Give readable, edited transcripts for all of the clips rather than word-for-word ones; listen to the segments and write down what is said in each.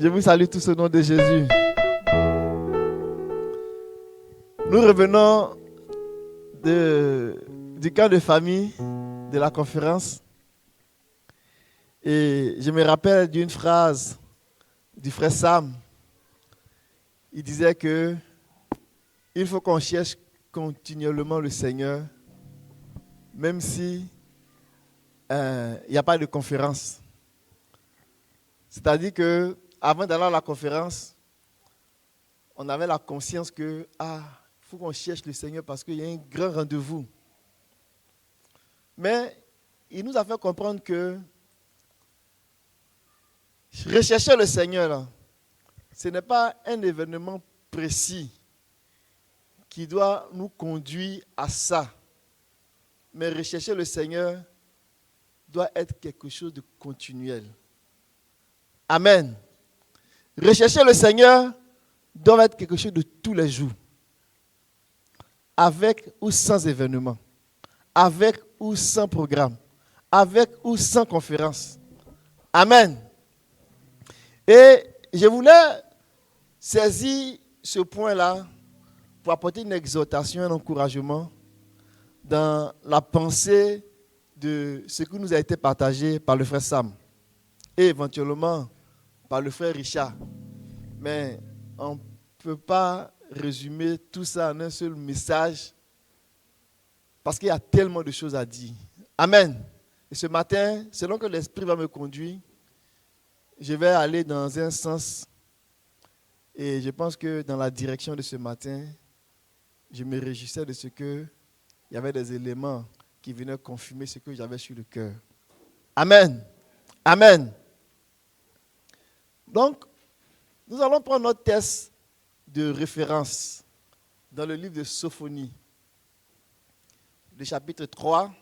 Je vous salue tous au nom de Jésus. Nous revenons du camp de famille de la conférence. Et je me rappelle d'une phrase du frère Sam. Il disait que il faut qu'on cherche continuellement le Seigneur, même si il n'y a pas de conférence. C'est-à-dire que avant d'aller à la conférence, on avait la conscience que il faut qu'on cherche le Seigneur parce qu'il y a un grand rendez-vous. Mais il nous a fait comprendre que rechercher le Seigneur, là, ce n'est pas un événement précis qui doit nous conduire à ça. Mais rechercher le Seigneur doit être quelque chose de continuel. Amen. Rechercher le Seigneur doit être quelque chose de tous les jours. Avec ou sans événement. Avec ou sans programme. Avec ou sans conférence. Amen. Et je voulais saisir ce point-là pour apporter une exhortation, un encouragement dans la pensée de ce qui nous a été partagé par le frère Sam et éventuellement par le frère Richard. Mais on ne peut pas résumer tout ça en un seul message parce qu'il y a tellement de choses à dire. Amen. Et ce matin, selon que l'Esprit va me conduire, je vais aller dans un sens et je pense que dans la direction de ce matin, je me réjouissais de ce que il y avait des éléments qui venaient confirmer ce que j'avais sur le cœur. Amen. Amen. Donc, nous allons prendre notre texte de référence dans le livre de Sophonie, le chapitre 3.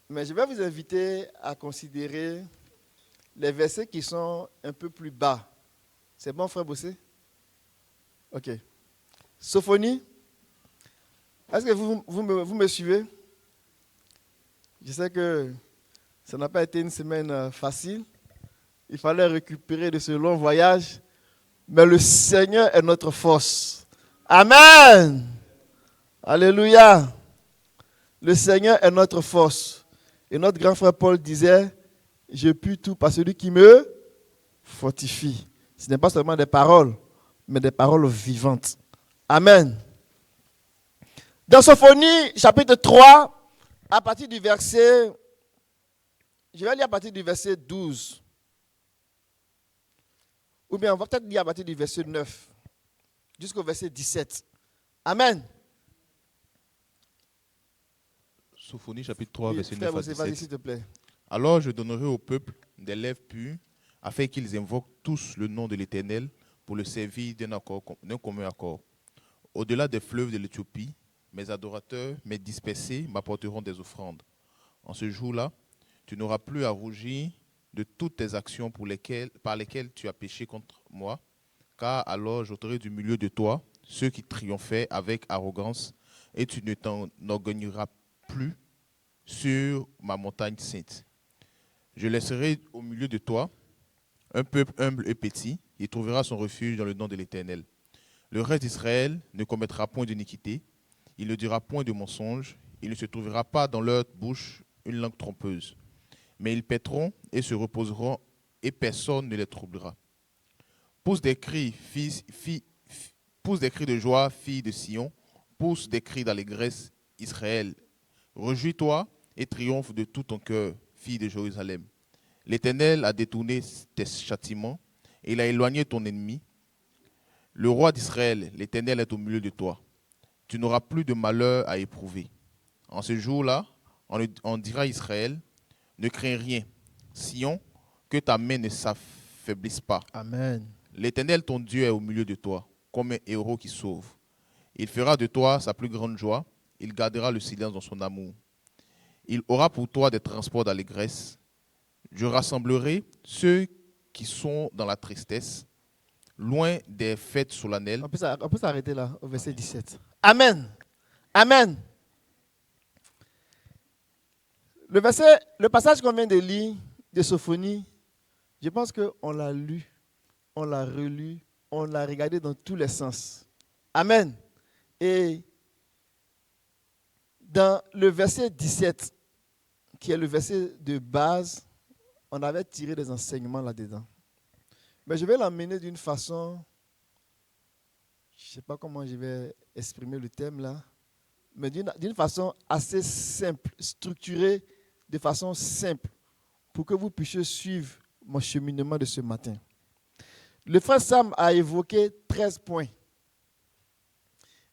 Mais je vais vous inviter à considérer les versets qui sont un peu plus bas. C'est bon, frère Bossé? Ok. Sophonie. Est-ce que vous me suivez? Je sais que ça n'a pas été une semaine facile. Il fallait récupérer de ce long voyage. Mais le Seigneur est notre force. Amen. Alléluia. Le Seigneur est notre force. Et notre grand frère Paul disait, je puis tout par celui qui me fortifie. Ce n'est pas seulement des paroles, mais des paroles vivantes. Amen. Dans Sophonie, chapitre 3, à partir du verset, je vais lire à partir du verset 12. Ou bien on va peut-être lire à partir du verset 9 jusqu'au verset 17. Amen. Sophonie chapitre 3, verset 9 à 17. Vas-y, s'il te plaît. Alors je donnerai au peuple des lèvres pures, afin qu'ils invoquent tous le nom de l'Éternel pour le servir d'un commun accord. Au-delà des fleuves de l'Éthiopie, mes adorateurs, mes dispersés, m'apporteront des offrandes. En ce jour-là, tu n'auras plus à rougir de toutes tes actions par lesquelles tu as péché contre moi, car alors j'ôterai du milieu de toi ceux qui triomphaient avec arrogance, et tu ne t'enorgueilliras plus sur ma montagne sainte. Je laisserai au milieu de toi un peuple humble et petit, il trouvera son refuge dans le nom de l'Éternel. Le reste d'Israël ne commettra point d'iniquité, il ne dira point de mensonge, il ne se trouvera pas dans leur bouche une langue trompeuse. Mais ils paîtront et se reposeront, et personne ne les troublera. Pousse des cris, pousse des cris de joie, fille de Sion, pousse des cris d'allégresse, Israël. Réjouis-toi et triomphe de tout ton cœur, fille de Jérusalem. L'Éternel a détourné tes châtiments, et il a éloigné ton ennemi. Le roi d'Israël, l'Éternel est au milieu de toi. Tu n'auras plus de malheur à éprouver. En ce jour-là, on dira à Israël, ne crains rien. Sion, que ta main ne s'affaiblisse pas. Amen. L'Éternel, ton Dieu, est au milieu de toi, comme un héros qui sauve. Il fera de toi sa plus grande joie. Il gardera le silence dans son amour. Il aura pour toi des transports d'allégresse. Je rassemblerai ceux qui sont dans la tristesse, loin des fêtes solennelles. On peut s'arrêter là, au verset 17. Amen. Amen. Le passage qu'on vient de lire de Sophonie Je pense qu'on l'a lu, on l'a relu, on l'a regardé dans tous les sens. Amen. Et dans le verset 17, qui est le verset de base, on avait tiré des enseignements là-dedans. Mais je vais l'emmener d'une façon, je ne sais pas comment je vais exprimer le thème là, mais d'une façon assez simple, structurée de façon simple, pour que vous puissiez suivre mon cheminement de ce matin. Le frère Sam a évoqué 13 points.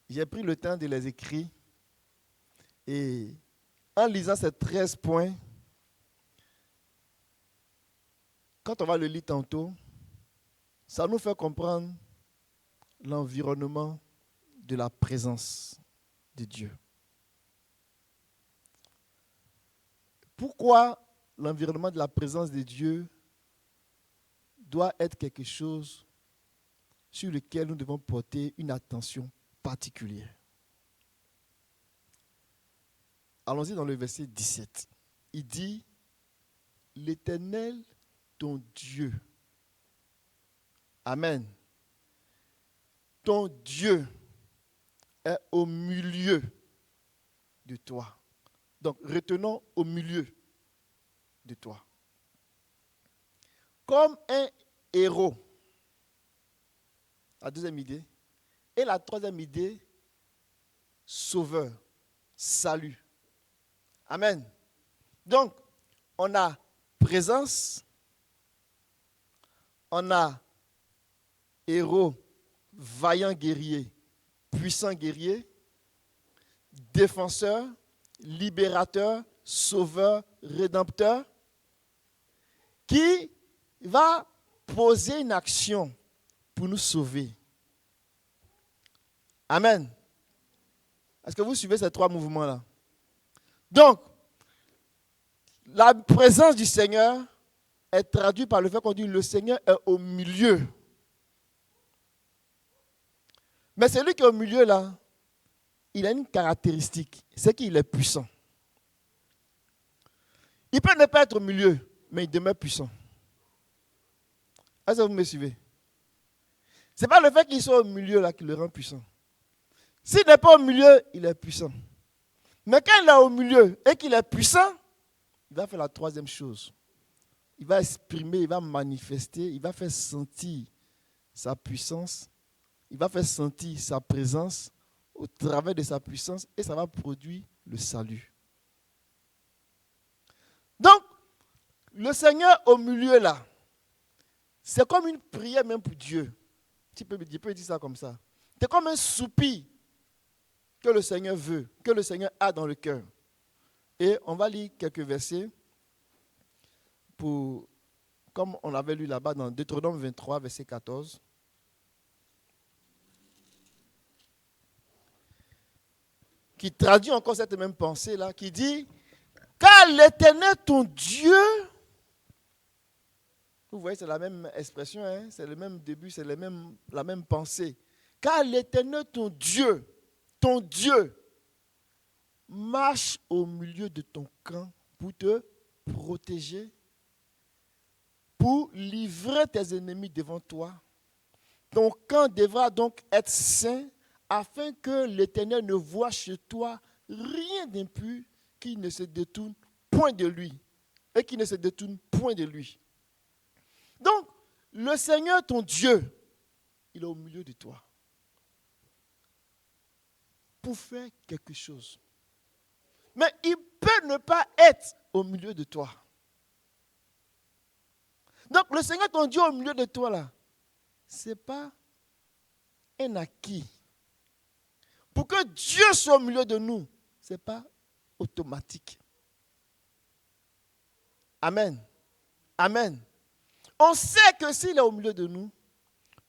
J'ai pris le temps de les écrire et en lisant ces 13 points, quand on va le lire tantôt, ça nous fait comprendre l'environnement de la présence de Dieu. Pourquoi l'environnement de la présence de Dieu doit être quelque chose sur lequel nous devons porter une attention particulière? Allons-y dans le verset 17. Il dit, l'Éternel, ton Dieu. Amen. Ton Dieu est au milieu de toi. Donc, retenons au milieu de toi. Comme un héros. La deuxième idée. Et la troisième idée, sauveur, salut. Amen. Donc, on a présence, on a héros, vaillant guerrier, puissant guerrier, défenseur, libérateur, sauveur, rédempteur, qui va poser une action pour nous sauver. Amen. Est-ce que vous suivez ces trois mouvements-là? Donc, la présence du Seigneur est traduite par le fait qu'on dit le Seigneur est au milieu. Mais celui qui est au milieu là, il a une caractéristique, c'est qu'il est puissant. Il peut ne pas être au milieu, mais il demeure puissant. Est-ce que vous me suivez? Ce n'est pas le fait qu'il soit au milieu là qui le rend puissant. S'il n'est pas au milieu, il est puissant. Mais quand il est au milieu et qu'il est puissant, il va faire la troisième chose. Il va exprimer, il va manifester, il va faire sentir sa puissance, il va faire sentir sa présence au travers de sa puissance et ça va produire le salut. Donc, le Seigneur au milieu là, c'est comme une prière même pour Dieu. Je peux dire ça comme ça. C'est comme un soupir que le Seigneur veut, que le Seigneur a dans le cœur. Et on va lire quelques versets comme on l'avait lu là-bas dans Deutéronome 23, verset 14. Qui traduit encore cette même pensée-là, qui dit, car l'Éternel ton Dieu, vous voyez, c'est la même expression, hein? C'est le même début, c'est la même pensée. Car l'Éternel ton Dieu, marche au milieu de ton camp pour te protéger, pour livrer tes ennemis devant toi. Ton camp devra donc être saint afin que l'Éternel ne voie chez toi rien d'impur qui ne se détourne point de lui. Et qui ne se détourne point de lui. Donc, le Seigneur, ton Dieu, il est au milieu de toi. Pour faire quelque chose. Mais il peut ne pas être au milieu de toi. Donc, le Seigneur, ton Dieu, au milieu de toi, là, ce n'est pas un acquis. Pour que Dieu soit au milieu de nous, ce n'est pas automatique. Amen. Amen. On sait que s'il est au milieu de nous,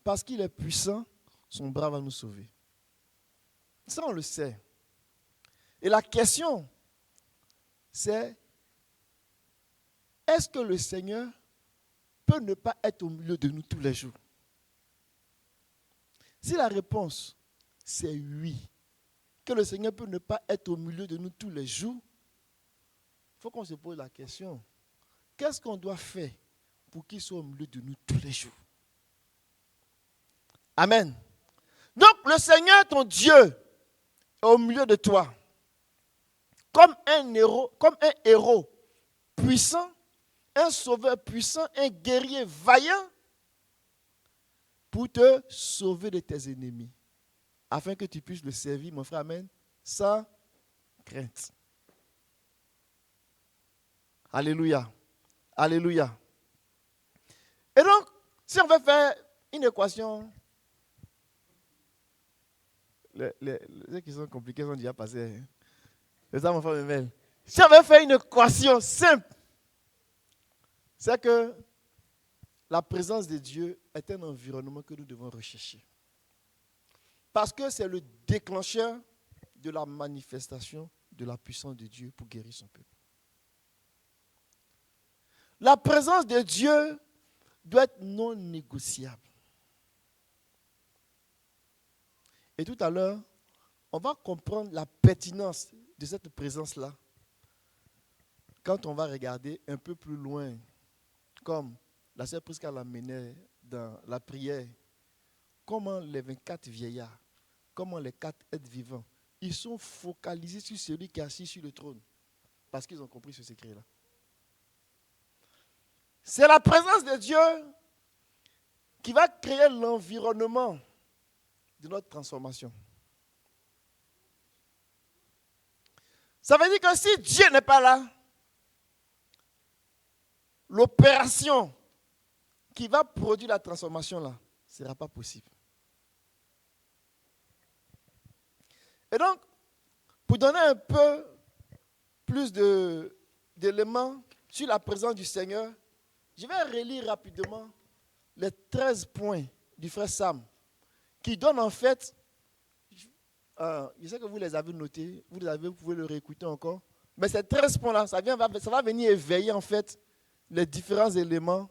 parce qu'il est puissant, son bras va nous sauver. Ça, on le sait. Et la question, c'est, est-ce que le Seigneur peut ne pas être au milieu de nous tous les jours? Si la réponse, c'est oui, que le Seigneur peut ne pas être au milieu de nous tous les jours, il faut qu'on se pose la question, qu'est-ce qu'on doit faire pour qu'il soit au milieu de nous tous les jours. Amen. Donc le Seigneur, ton Dieu, est au milieu de toi. Comme un héros puissant, un sauveur puissant, un guerrier vaillant pour te sauver de tes ennemis, afin que tu puisses le servir, mon frère, amen, sans crainte. Alléluia. Alléluia. Et donc, si on veut faire une équation, les qui sont compliqués sont déjà passés. C'est ça, mon frère Memel. Si on veut faire une équation simple, c'est que la présence de Dieu est un environnement que nous devons rechercher. Parce que c'est le déclencheur de la manifestation de la puissance de Dieu pour guérir son peuple. La présence de Dieu doit être non négociable. Et tout à l'heure, on va comprendre la pertinence de cette présence-là quand on va regarder un peu plus loin, comme la sœur Prisca l'amenait dans la prière, comment les 24 vieillards, comment les 4 êtres vivants, ils sont focalisés sur celui qui est assis sur le trône, parce qu'ils ont compris ce secret-là. C'est la présence de Dieu qui va créer l'environnement de notre transformation. Ça veut dire que si Dieu n'est pas là, l'opération qui va produire la transformation là, ne sera pas possible. Et donc, pour donner un peu plus d'éléments sur la présence du Seigneur, je vais relire rapidement les 13 points du frère Sam, qui donnent en fait, je sais que vous les avez notés, vous pouvez le réécouter encore, mais ces 13 points-là, ça va venir éveiller en fait les différents éléments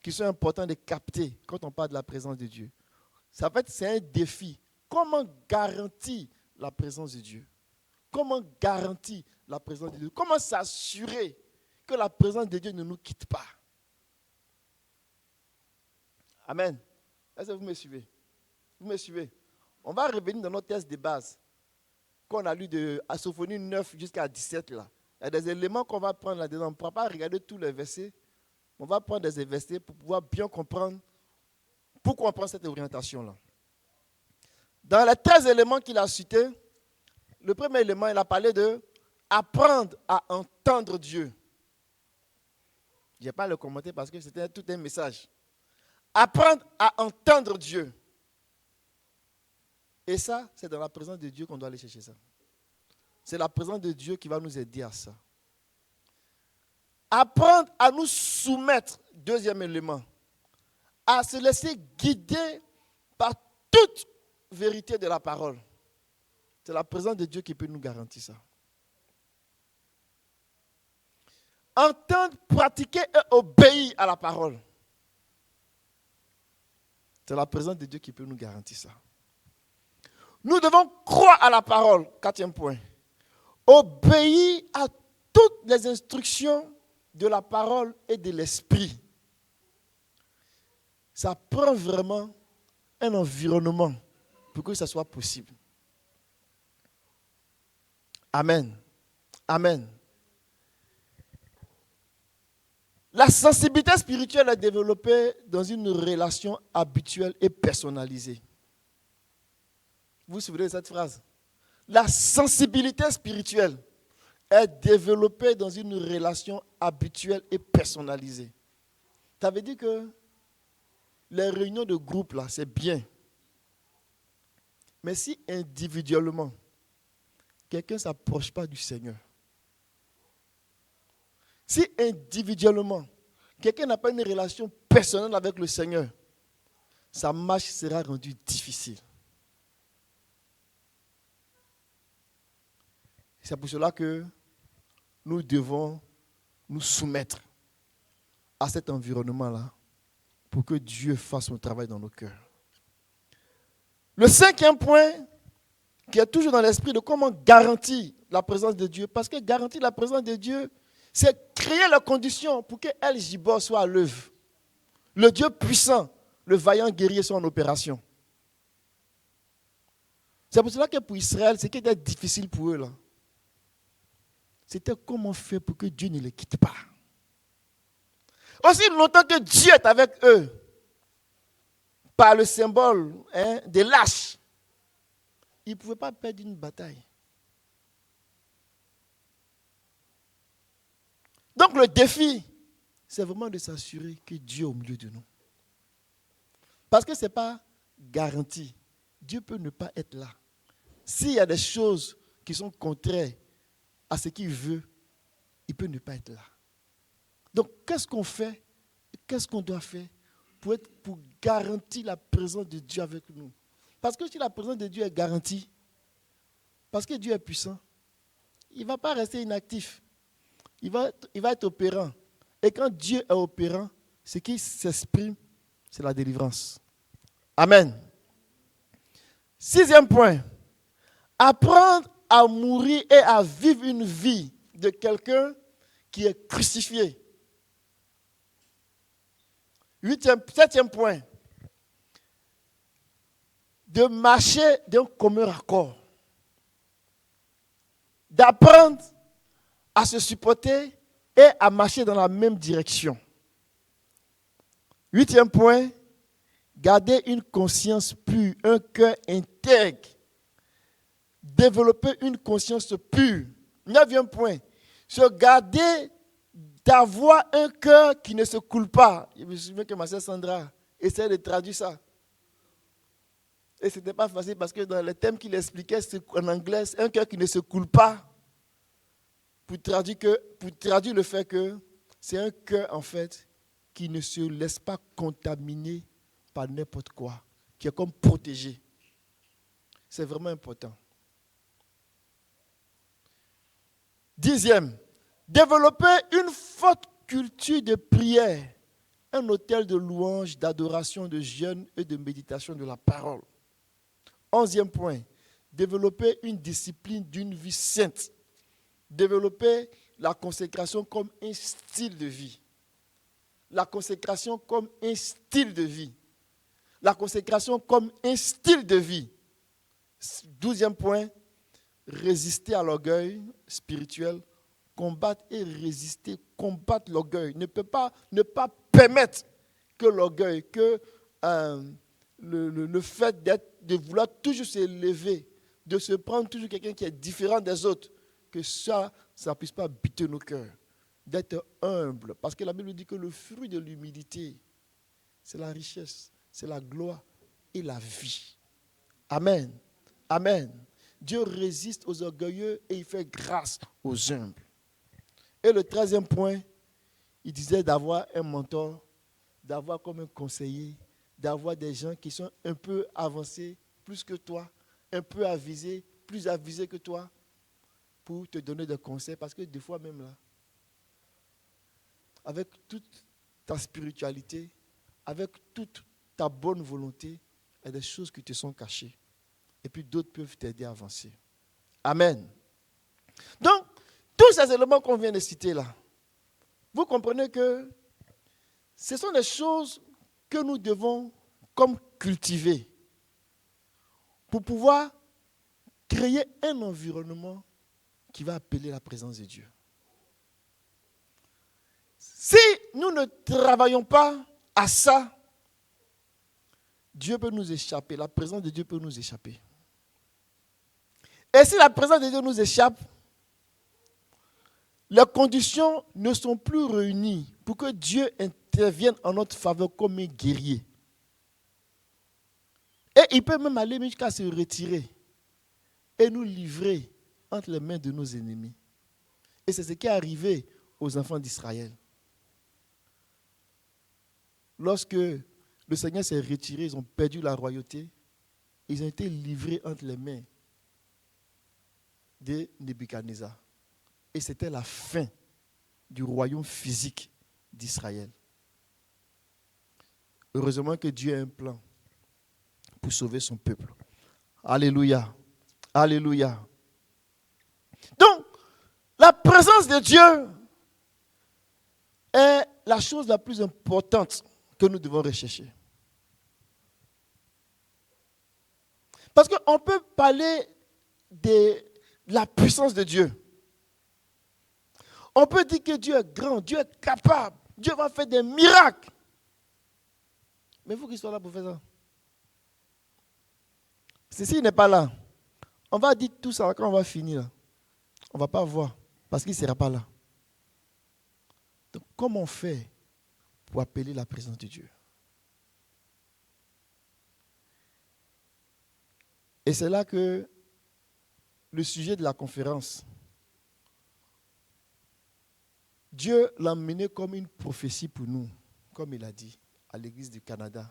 qui sont importants de capter quand on parle de la présence de Dieu. Ça fait, c'est un défi. Comment garantir la présence de Dieu? Comment garantir la présence de Dieu? Comment s'assurer que la présence de Dieu ne nous quitte pas? Amen. Est-ce que vous me suivez? Vous me suivez? On va revenir dans notre texte de base qu'on a lu de Sophonie 9 jusqu'à 17 là. Il y a des éléments qu'on va prendre là-dedans. On ne pourra pas regarder tous les versets. On va prendre des versets pour pouvoir bien comprendre pourquoi on prend cette orientation-là. Dans les 13 éléments qu'il a cités, le premier élément, il a parlé de apprendre à entendre Dieu. Je ne vais pas le commenter parce que c'était tout un message. Apprendre à entendre Dieu. Et ça, c'est dans la présence de Dieu qu'on doit aller chercher ça. C'est la présence de Dieu qui va nous aider à ça. Apprendre à nous soumettre, deuxième élément, à se laisser guider par toute vérité de la parole. C'est la présence de Dieu qui peut nous garantir ça. Entendre, pratiquer et obéir à la parole. C'est la présence de Dieu qui peut nous garantir ça. Nous devons croire à la parole, quatrième point. Obéir à toutes les instructions de la parole et de l'esprit. Ça prend vraiment un environnement pour que ça soit possible. Amen. Amen. La sensibilité spirituelle est développée dans une relation habituelle et personnalisée. Vous vous souvenez de cette phrase? La sensibilité spirituelle est développée dans une relation habituelle et personnalisée. Ça veut dire que les réunions de groupe, là, c'est bien. Mais si individuellement, quelqu'un ne s'approche pas du Seigneur, si individuellement, quelqu'un n'a pas une relation personnelle avec le Seigneur, sa marche sera rendue difficile. C'est pour cela que nous devons nous soumettre à cet environnement-là pour que Dieu fasse son travail dans nos cœurs. Le cinquième point, qui est toujours dans l'esprit de comment garantir la présence de Dieu, parce que garantir la présence de Dieu, c'est créer les conditions pour que El Gibor soit à l'œuvre. Le Dieu puissant, le vaillant guerrier sont en opération. C'est pour cela que pour Israël, ce qui était difficile pour eux, là, c'était comment faire pour que Dieu ne les quitte pas. Aussi longtemps que Dieu est avec eux, par le symbole des lâches, ils ne pouvaient pas perdre une bataille. Donc le défi, c'est vraiment de s'assurer que Dieu est au milieu de nous. Parce que ce n'est pas garanti. Dieu peut ne pas être là. S'il y a des choses qui sont contraires à ce qu'il veut, il peut ne pas être là. Donc, qu'est-ce qu'on fait? Qu'est-ce qu'on doit faire pour garantir la présence de Dieu avec nous? Parce que si la présence de Dieu est garantie, parce que Dieu est puissant, il ne va pas rester inactif. Il va être opérant. Et quand Dieu est opérant, ce qui s'exprime, c'est la délivrance. Amen. 6e point. Apprendre à mourir et à vivre une vie de quelqu'un qui est crucifié. 7e point. De marcher d'un commun accord. D'apprendre à se supporter et à marcher dans la même direction. 8e point. Garder une conscience pure, un cœur intègre. Développer une conscience pure. 9e point. Se garder d'avoir un cœur qui ne se coule pas. Je me souviens que ma sœur Sandra essayait de traduire ça. Et ce n'était pas facile parce que dans les thèmes qu'il expliquait en anglais, c'est un cœur qui ne se coule pas. Pour traduire le fait que c'est un cœur en fait qui ne se laisse pas contaminer par n'importe quoi, qui est comme protégé. C'est vraiment important. 10e, développer une forte culture de prière, un autel de louange, d'adoration, de jeûne et de méditation de la parole. 11e point, développer une discipline d'une vie sainte, développer la consécration comme un style de vie. La consécration comme un style de vie. La consécration comme un style de vie. 12e point, résister à l'orgueil spirituel, combattre et résister, combattre l'orgueil. Ne pas permettre que l'orgueil, que le fait de vouloir toujours s'élever, de se prendre toujours quelqu'un qui est différent des autres, que ça ne puisse pas habiter nos cœurs. D'être humble, parce que la Bible dit que le fruit de l'humilité, c'est la richesse, c'est la gloire et la vie. Amen. Amen. Dieu résiste aux orgueilleux et il fait grâce aux humbles. Et le 13e point, il disait d'avoir un mentor, d'avoir comme un conseiller, d'avoir des gens qui sont un peu avancés, plus que toi, un peu avisés, plus avisés que toi, pour te donner des conseils. Parce que des fois même là, avec toute ta spiritualité, avec toute ta bonne volonté, il y a des choses qui te sont cachées. Et puis d'autres peuvent t'aider à avancer. Amen. Donc, tous ces éléments qu'on vient de citer là, vous comprenez que ce sont des choses que nous devons comme cultiver pour pouvoir créer un environnement qui va appeler la présence de Dieu. Si nous ne travaillons pas à ça, Dieu peut nous échapper, la présence de Dieu peut nous échapper. Et si la présence de Dieu nous échappe, les conditions ne sont plus réunies pour que Dieu intervienne en notre faveur comme un guerrier. Et il peut même aller jusqu'à se retirer et nous livrer entre les mains de nos ennemis. Et c'est ce qui est arrivé aux enfants d'Israël. Lorsque le Seigneur s'est retiré, ils ont perdu la royauté, ils ont été livrés entre les mains de Nebuchadnezzar. Et c'était la fin du royaume physique d'Israël. Heureusement que Dieu a un plan pour sauver son peuple. Alléluia. Alléluia. Donc, la présence de Dieu est la chose la plus importante que nous devons rechercher. Parce qu'on peut parler de la puissance de Dieu. On peut dire que Dieu est grand, Dieu est capable, Dieu va faire des miracles. Mais il faut qu'il soit là pour faire ça. S'il n'est pas là, on va dire tout ça quand on va finir. Là. On ne va pas voir parce qu'il ne sera pas là. Donc, comment on fait pour appeler la présence de Dieu? Et c'est là que le sujet de la conférence, Dieu l'a mené comme une prophétie pour nous, comme il a dit, à l'Église du Canada.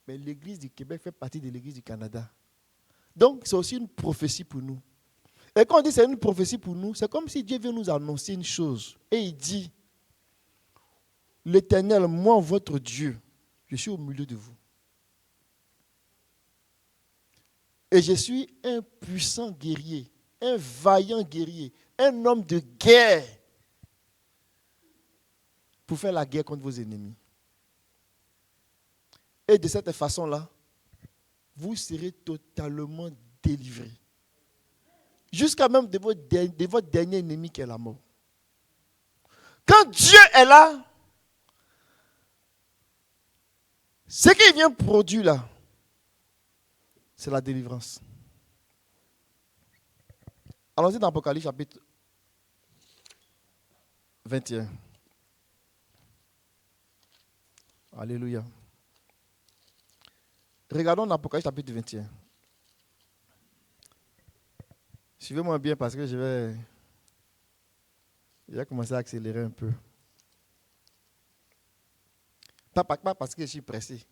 Mais l'Église du Québec fait partie de l'Église du Canada. Donc, c'est aussi une prophétie pour nous. Et quand on dit que c'est une prophétie pour nous, c'est comme si Dieu veut nous annoncer une chose. Et il dit, l'Éternel, moi, votre Dieu, je suis au milieu de vous. Et je suis un puissant guerrier, un vaillant guerrier, un homme de guerre pour faire la guerre contre vos ennemis. Et de cette façon-là, vous serez totalement délivrés. Jusqu'à même de votre dernier ennemi qui est la mort. Quand Dieu est là, ce qu'il vient produire là, c'est la délivrance. Allons-y dans Apocalypse chapitre 21. Alléluia. Regardons l'Apocalypse chapitre 21. Suivez-moi bien parce que je vais commencer à accélérer un peu. Pas parce que je suis pressé.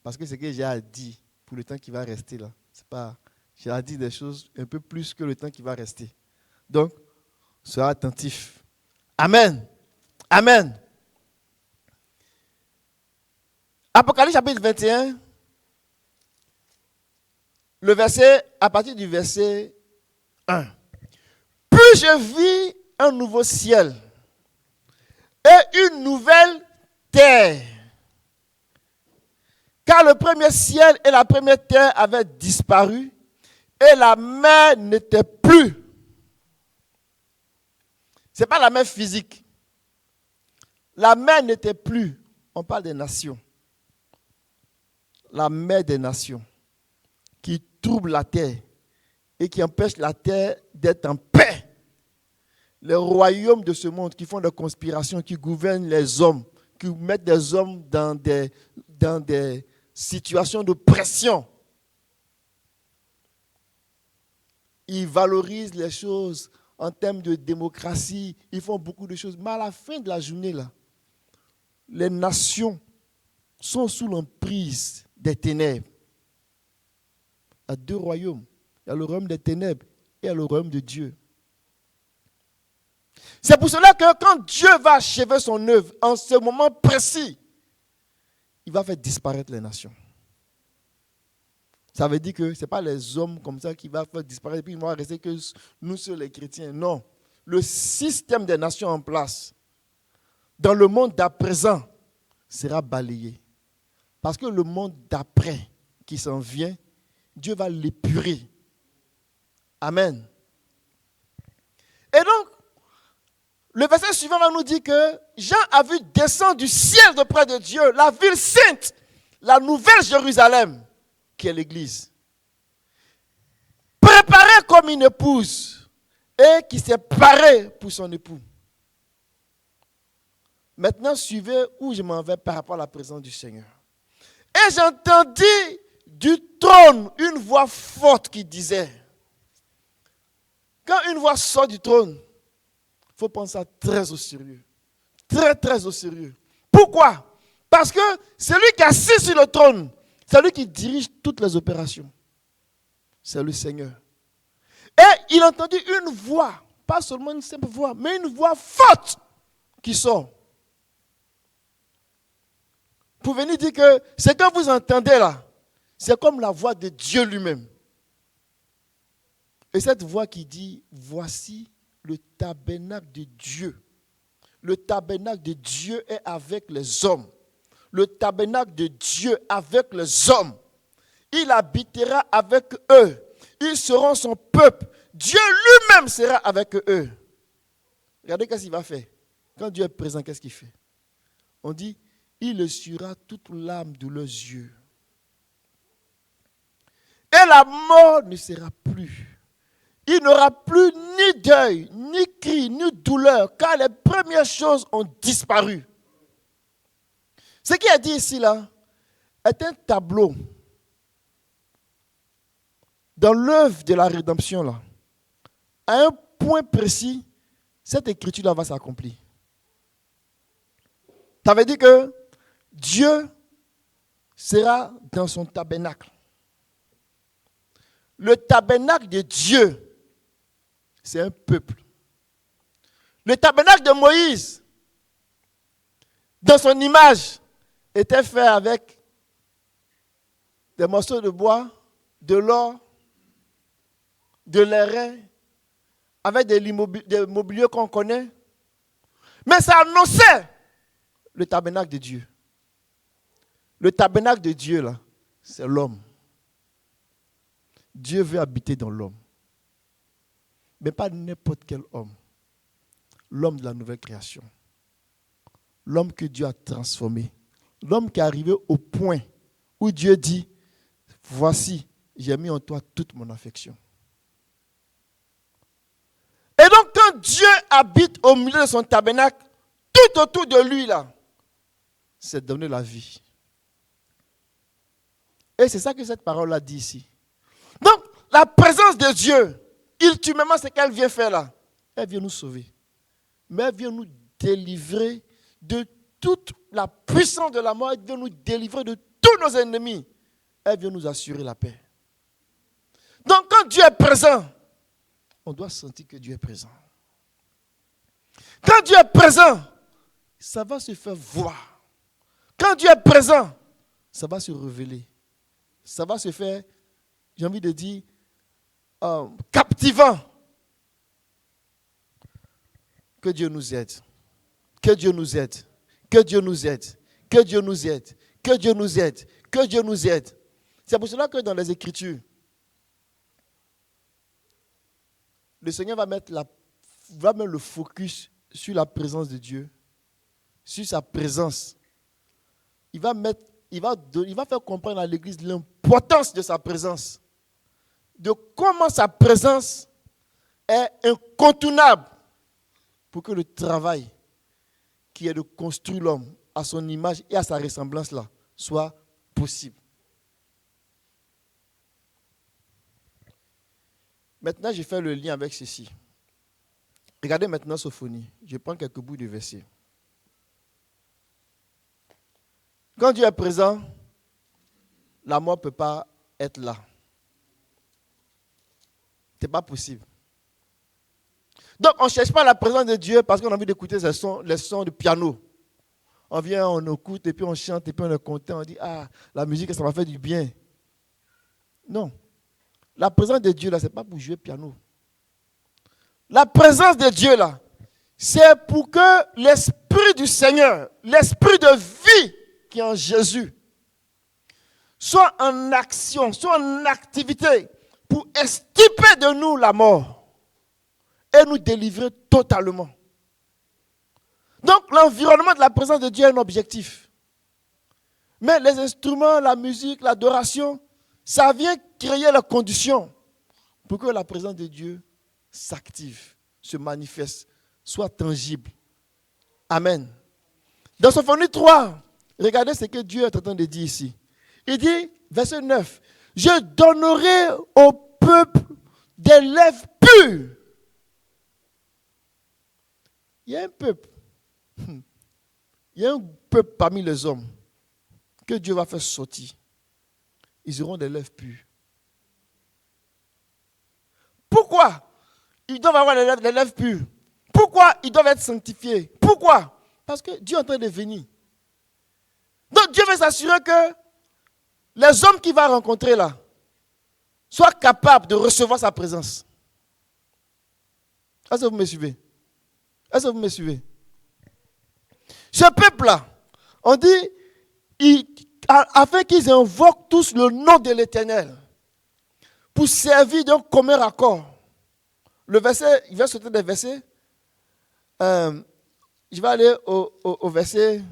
Parce que ce que j'ai à dire pour le temps qui va rester là, c'est pas. J'ai à dire des choses un peu plus que le temps qui va rester. Donc, soyez attentifs. Amen. Amen. Apocalypse chapitre 21. Le verset, à partir du verset 1. Puis je vis un nouveau ciel et une nouvelle terre. Car le premier ciel et la première terre avaient disparu et la mer n'était plus. Ce n'est pas la mer physique. La mer n'était plus. On parle des nations. La mer des nations qui trouble la terre et qui empêche la terre d'être en paix. Les royaumes de ce monde qui font des conspirations, qui gouvernent les hommes, qui mettent des hommes dans des situations de pression. Ils valorisent les choses en termes de démocratie, ils font beaucoup de choses. Mais à la fin de la journée, là, les nations sont sous l'emprise des ténèbres. Il y a deux royaumes. Il y a le royaume des ténèbres et il y a le royaume de Dieu. C'est pour cela que quand Dieu va achever son œuvre, en ce moment précis, il va faire disparaître les nations. Ça veut dire que ce n'est pas les hommes comme ça qui vont faire disparaître et puis ils vont rester que nous seuls les chrétiens. Non. Le système des nations en place, dans le monde d'à présent, sera balayé. Parce que le monde d'après qui s'en vient, Dieu va l'épurer. Amen. Et donc, le verset suivant va nous dire que Jean a vu descendre du ciel de près de Dieu la ville sainte, la nouvelle Jérusalem, qui est l'église, préparée comme une épouse et qui s'est parée pour son époux. Maintenant, suivez où je m'en vais par rapport à la présence du Seigneur. Et j'entendis du trône une voix forte qui disait, quand une voix sort du trône, il faut prendre ça très au sérieux. Très, très au sérieux. Pourquoi? Parce que celui qui est assis sur le trône, c'est lui qui dirige toutes les opérations. C'est le Seigneur. Et il entendit une voix, pas seulement une simple voix, mais une voix forte qui sort. Pour venir dire que ce que vous entendez là, c'est comme la voix de Dieu lui-même. Et cette voix qui dit, voici le tabernacle de Dieu. Le tabernacle de Dieu est avec les hommes. le tabernacle de Dieu avec les hommes. Il habitera avec eux. Ils seront son peuple. Dieu lui-même sera avec eux. Regardez qu'est-ce qu'il va faire. Quand Dieu est présent, qu'est-ce qu'il fait? On dit, il essuiera toute larme de leurs yeux. Et la mort ne sera plus. Il n'aura plus ni deuil, ni cri, ni douleur, car les premières choses ont disparu. Ce qui est dit ici là est un tableau dans l'œuvre de la rédemption là. À un point précis, cette écriture là va s'accomplir. Ça veut dire que Dieu sera dans son tabernacle. Le tabernacle de Dieu, c'est un peuple. Le tabernacle de Moïse, dans son image, était fait avec des morceaux de bois, de l'or, de l'airain, avec des mobiliers qu'on connaît. Mais ça annonçait le tabernacle de Dieu. Le tabernacle de Dieu, là, c'est l'homme. Dieu veut habiter dans l'homme. Mais pas n'importe quel homme. L'homme de la nouvelle création. L'homme que Dieu a transformé. L'homme qui est arrivé au point où Dieu dit, voici, j'ai mis en toi toute mon affection. Et donc quand Dieu habite au milieu de son tabernacle, tout autour de lui là, c'est donner la vie. Et c'est ça que cette parole-là dit ici. Donc, la présence de Dieu, ultimement, c'est qu'elle vient faire là. Elle vient nous sauver. Mais elle vient nous délivrer de toute la puissance de la mort. Elle vient nous délivrer de tous nos ennemis. Elle vient nous assurer la paix. Donc, quand Dieu est présent, on doit sentir que Dieu est présent. Quand Dieu est présent, ça va se faire voir. Quand Dieu est présent, ça va se révéler. Ça va se faire, j'ai envie de dire, captivant. Que Dieu nous aide. Que Dieu nous aide. Que Dieu nous aide. Que Dieu nous aide. Que Dieu nous aide. Que Dieu nous aide. C'est pour cela que dans les Écritures, le Seigneur va mettre le focus sur la présence de Dieu, sur sa présence. Il va faire comprendre à l'Église l'importance de sa présence, de comment sa présence est incontournable pour que le travail qui est de construire l'homme à son image et à sa ressemblance là soit possible. Maintenant, je fais le lien avec ceci. Regardez maintenant Sophonie. Je prends quelques bouts de versets. Quand Dieu est présent, la mort ne peut pas être là. Ce n'est pas possible. Donc, on ne cherche pas la présence de Dieu parce qu'on a envie d'écouter les sons de piano. On vient, on écoute, et puis on chante, et puis on est content. On dit, ah, la musique, ça m'a fait du bien. Non. La présence de Dieu, là, ce n'est pas pour jouer piano. La présence de Dieu, là, c'est pour que l'Esprit du Seigneur, l'Esprit de vie qui est en Jésus, soit en action, soit en activité pour extirper de nous la mort et nous délivrer totalement. Donc, l'environnement de la présence de Dieu est un objectif. Mais les instruments, la musique, l'adoration, ça vient créer les conditions pour que la présence de Dieu s'active, se manifeste, soit tangible. Amen. Dans Sophonie 3, regardez ce que Dieu est en train de dire ici. Il dit, verset 9, « Je donnerai au peuple des lèvres pures. » Il y a un peuple. Il y a un peuple parmi les hommes que Dieu va faire sortir. Ils auront des lèvres pures. Pourquoi ils doivent avoir des lèvres pures? Pourquoi ils doivent être sanctifiés? Pourquoi? Parce que Dieu est en train de venir. Donc Dieu veut s'assurer que les hommes qu'il va rencontrer là soient capables de recevoir sa présence. Est-ce que vous me suivez? Est-ce que vous me suivez? Ce peuple-là, on dit, afin qu'ils invoquent tous le nom de l'Éternel pour servir d'un commun accord. Le verset, il va sauter des versets. Je vais aller au verset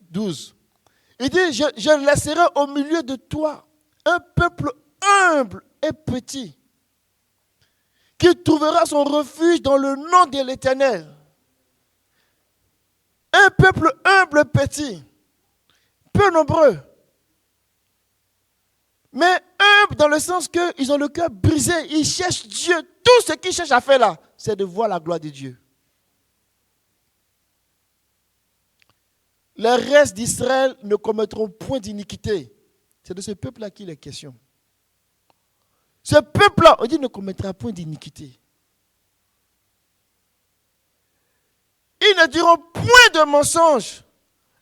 12. Il dit, je laisserai au milieu de toi un peuple humble et petit, qui trouvera son refuge dans le nom de l'Éternel. Un peuple humble, petit, peu nombreux, mais humble dans le sens qu'ils ont le cœur brisé, ils cherchent Dieu. Tout ce qu'ils cherchent à faire là, c'est de voir la gloire de Dieu. Les restes d'Israël ne commettront point d'iniquité. C'est de ce peuple-là qu'il est question. Ce peuple-là, on dit, ne commettra point d'iniquité. Ils ne diront point de mensonges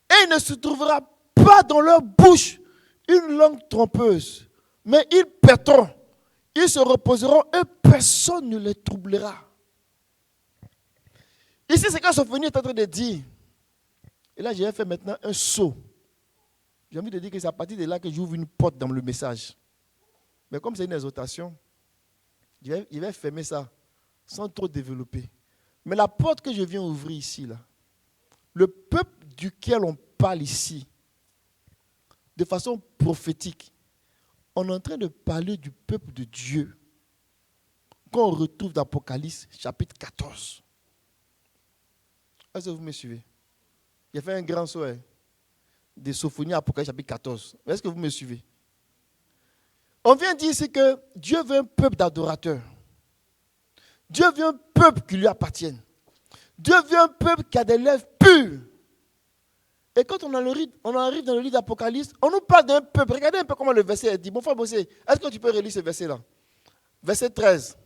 et il ne se trouvera pas dans leur bouche une langue trompeuse. Mais ils paîtront, ils se reposeront et personne ne les troublera. Ici, c'est quand Sophonie est en train de dire. Et là, j'ai fait maintenant un saut. J'ai envie de dire que c'est à partir de là que j'ouvre une porte dans le message. Mais comme c'est une exhortation, je vais fermer ça sans trop développer. Mais la porte que je viens ouvrir ici, là, le peuple duquel on parle ici, de façon prophétique, on est en train de parler du peuple de Dieu qu'on retrouve dans Apocalypse chapitre 14. Est-ce que vous me suivez? J'ai fait un grand saut de Sophonie à Apocalypse chapitre 14. Est-ce que vous me suivez? On vient dire ici que Dieu veut un peuple d'adorateurs. Dieu veut un peuple qui lui appartienne. Dieu veut un peuple qui a des lèvres pures. Et quand on arrive dans le livre d'Apocalypse, on nous parle d'un peuple. Regardez un peu comment le verset est dit. Mon frère Bossé, est-ce que tu peux relire ce verset-là? Verset 13.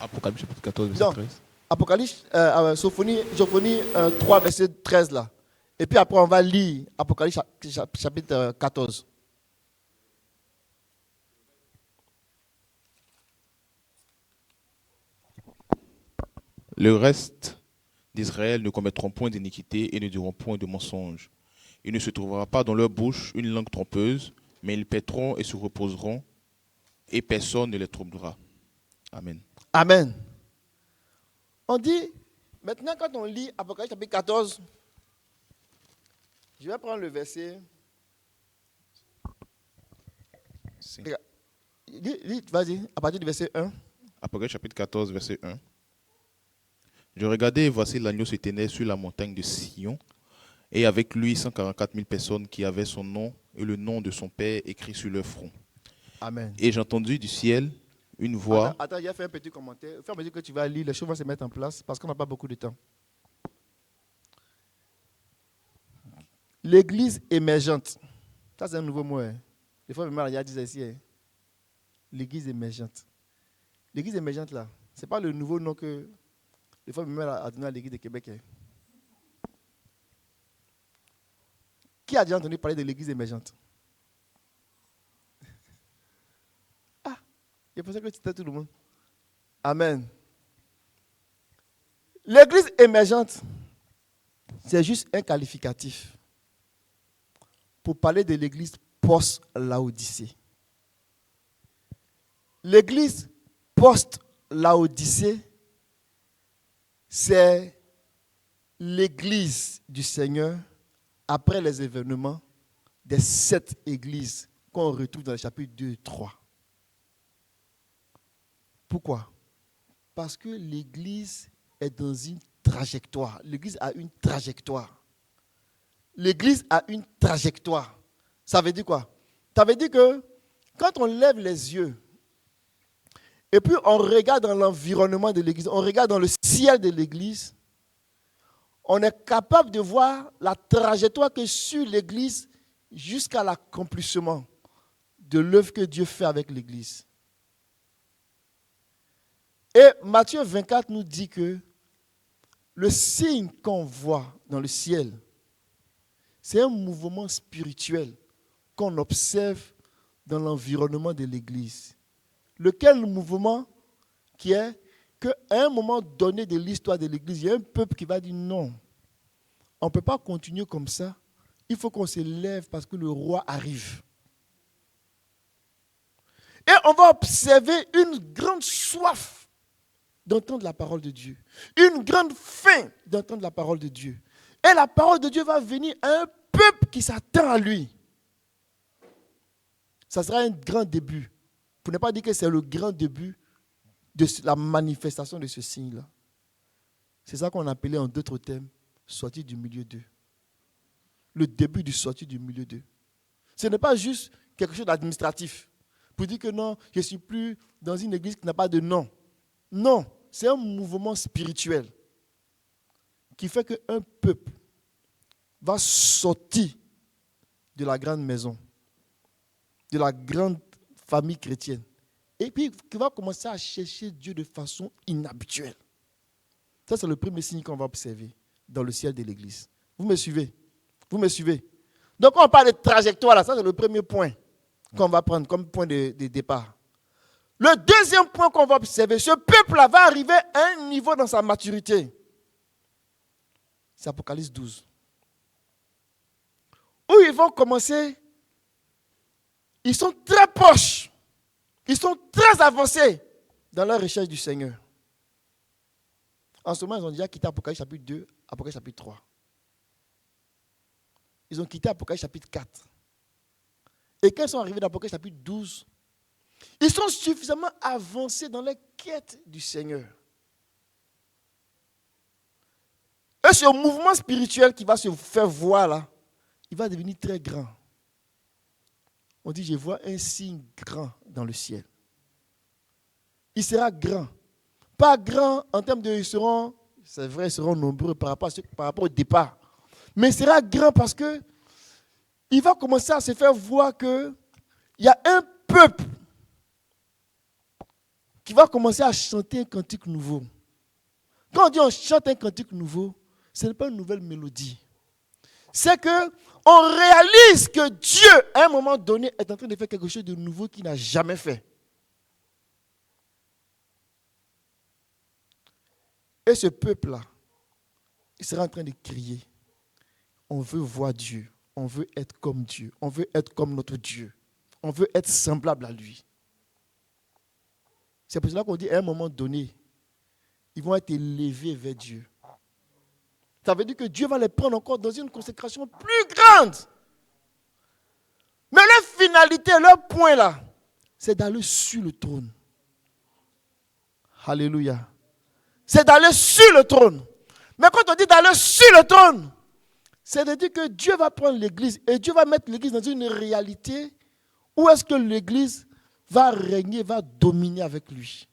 Apocalypse chapitre 14, verset 13. Apocalypse, Sophonie 3, verset 13 là. Et puis après, on va lire Apocalypse chapitre 14. Le reste d'Israël ne commettront point d'iniquité et ne diront point de mensonges. Il ne se trouvera pas dans leur bouche une langue trompeuse, mais ils paîtront et se reposeront, et personne ne les troublera. Amen. Amen. On dit, maintenant quand on lit Apocalypse chapitre 14, je vais prendre le verset. Vas-y, à partir du verset 1. Apocalypse chapitre 14, verset 1. Je regardais et voici l'agneau se tenait sur la montagne de Sion, et avec lui 144 000 personnes qui avaient son nom et le nom de son Père écrit sur leur front. Amen. Et j'ai entendu du ciel une voix. Attends, j'ai fait un petit commentaire. Au fur et à mesure que tu vas lire, les choses vont se mettre en place parce qu'on n'a pas beaucoup de temps. L'église émergente. Ça, c'est un nouveau mot. Des fois, même il y a dit ici. L'église émergente. L'église émergente, là, ce n'est pas le nouveau nom que des fois, même a donné à l'église de Québec. Qui a déjà entendu parler de l'église émergente? Ah, j'ai pensé que c'était tout le monde. Amen. L'église émergente, c'est juste un qualificatif pour parler de l'église post-Laodicée. L'église post-Laodicée, c'est l'église du Seigneur après les événements des 7 églises qu'on retrouve dans les chapitres 2 et 3. Pourquoi? Parce que l'église est dans une trajectoire. L'église a une trajectoire. L'église a une trajectoire. Ça veut dire quoi? Ça veut dire que quand on lève les yeux et puis on regarde dans l'environnement de l'église, on regarde dans le ciel de l'église, on est capable de voir la trajectoire que suit l'église jusqu'à l'accomplissement de l'œuvre que Dieu fait avec l'église. Et Matthieu 24 nous dit que le signe qu'on voit dans le ciel, c'est un mouvement spirituel qu'on observe dans l'environnement de l'église. Lequel mouvement qui est qu'à un moment donné de l'histoire de l'Église, il y a un peuple qui va dire non, on ne peut pas continuer comme ça. Il faut qu'on se lève parce que le roi arrive. Et on va observer une grande soif d'entendre la parole de Dieu. Une grande faim d'entendre la parole de Dieu. Et la parole de Dieu va venir à un peuple qui s'attend à lui. Ça sera un grand début. Pour ne pas dire que c'est le grand début de la manifestation de ce signe-là. C'est ça qu'on appelait en d'autres termes, sortir du milieu d'eux. Le début du sortir du milieu d'eux. Ce n'est pas juste quelque chose d'administratif. Pour dire que non, je ne suis plus dans une église qui n'a pas de nom. Non, c'est un mouvement spirituel qui fait qu'un peuple va sortir de la grande maison, de la grande famille chrétienne, et puis qui va commencer à chercher Dieu de façon inhabituelle. Ça, c'est le premier signe qu'on va observer dans le ciel de l'église. Vous me suivez? Vous me suivez? Donc, quand on parle de trajectoire, là, ça, c'est le premier point qu'on va prendre comme point de départ. Le deuxième point qu'on va observer, ce peuple-là va arriver à un niveau dans sa maturité. C'est Apocalypse 12. Où ils vont commencer, ils sont très proches, ils sont très avancés dans leur recherche du Seigneur. En ce moment, ils ont déjà quitté Apocalypse chapitre 2, Apocalypse chapitre 3. Ils ont quitté Apocalypse chapitre 4. Et quand ils sont arrivés dans Apocalypse chapitre 12, ils sont suffisamment avancés dans la quête du Seigneur. Et ce mouvement spirituel qui va se faire voir là, il va devenir très grand. On dit, je vois un signe grand dans le ciel. Il sera grand. Pas grand en termes de, c'est vrai, ils seront nombreux par rapport au départ. Mais il sera grand parce que il va commencer à se faire voir qu'il y a un peuple qui va commencer à chanter un cantique nouveau. Quand on dit on chante un cantique nouveau, ce n'est pas une nouvelle mélodie. C'est qu'on réalise que Dieu, à un moment donné, est en train de faire quelque chose de nouveau qu'il n'a jamais fait. Et ce peuple-là, il sera en train de crier. On veut voir Dieu. On veut être comme Dieu. On veut être comme notre Dieu. On veut être semblable à lui. C'est pour cela qu'on dit à un moment donné, ils vont être élevés vers Dieu. Ça veut dire que Dieu va les prendre encore dans une consécration plus grande. Mais leur finalité, leur point là, c'est d'aller sur le trône. Alléluia. C'est d'aller sur le trône. Mais quand on dit d'aller sur le trône, c'est de dire que Dieu va prendre l'église et Dieu va mettre l'église dans une réalité où est-ce que l'église va régner, va dominer avec lui.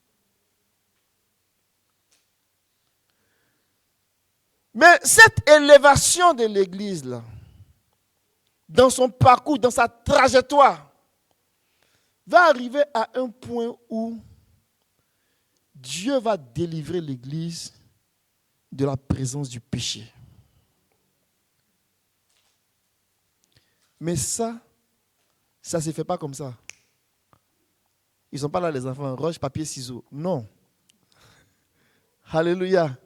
Mais cette élévation de l'église là, dans son parcours, dans sa trajectoire, va arriver à un point où Dieu va délivrer l'église de la présence du péché. Mais ça ne se fait pas comme ça. Ils ne sont pas là les enfants, roche, papier, ciseaux. Non. Alléluia.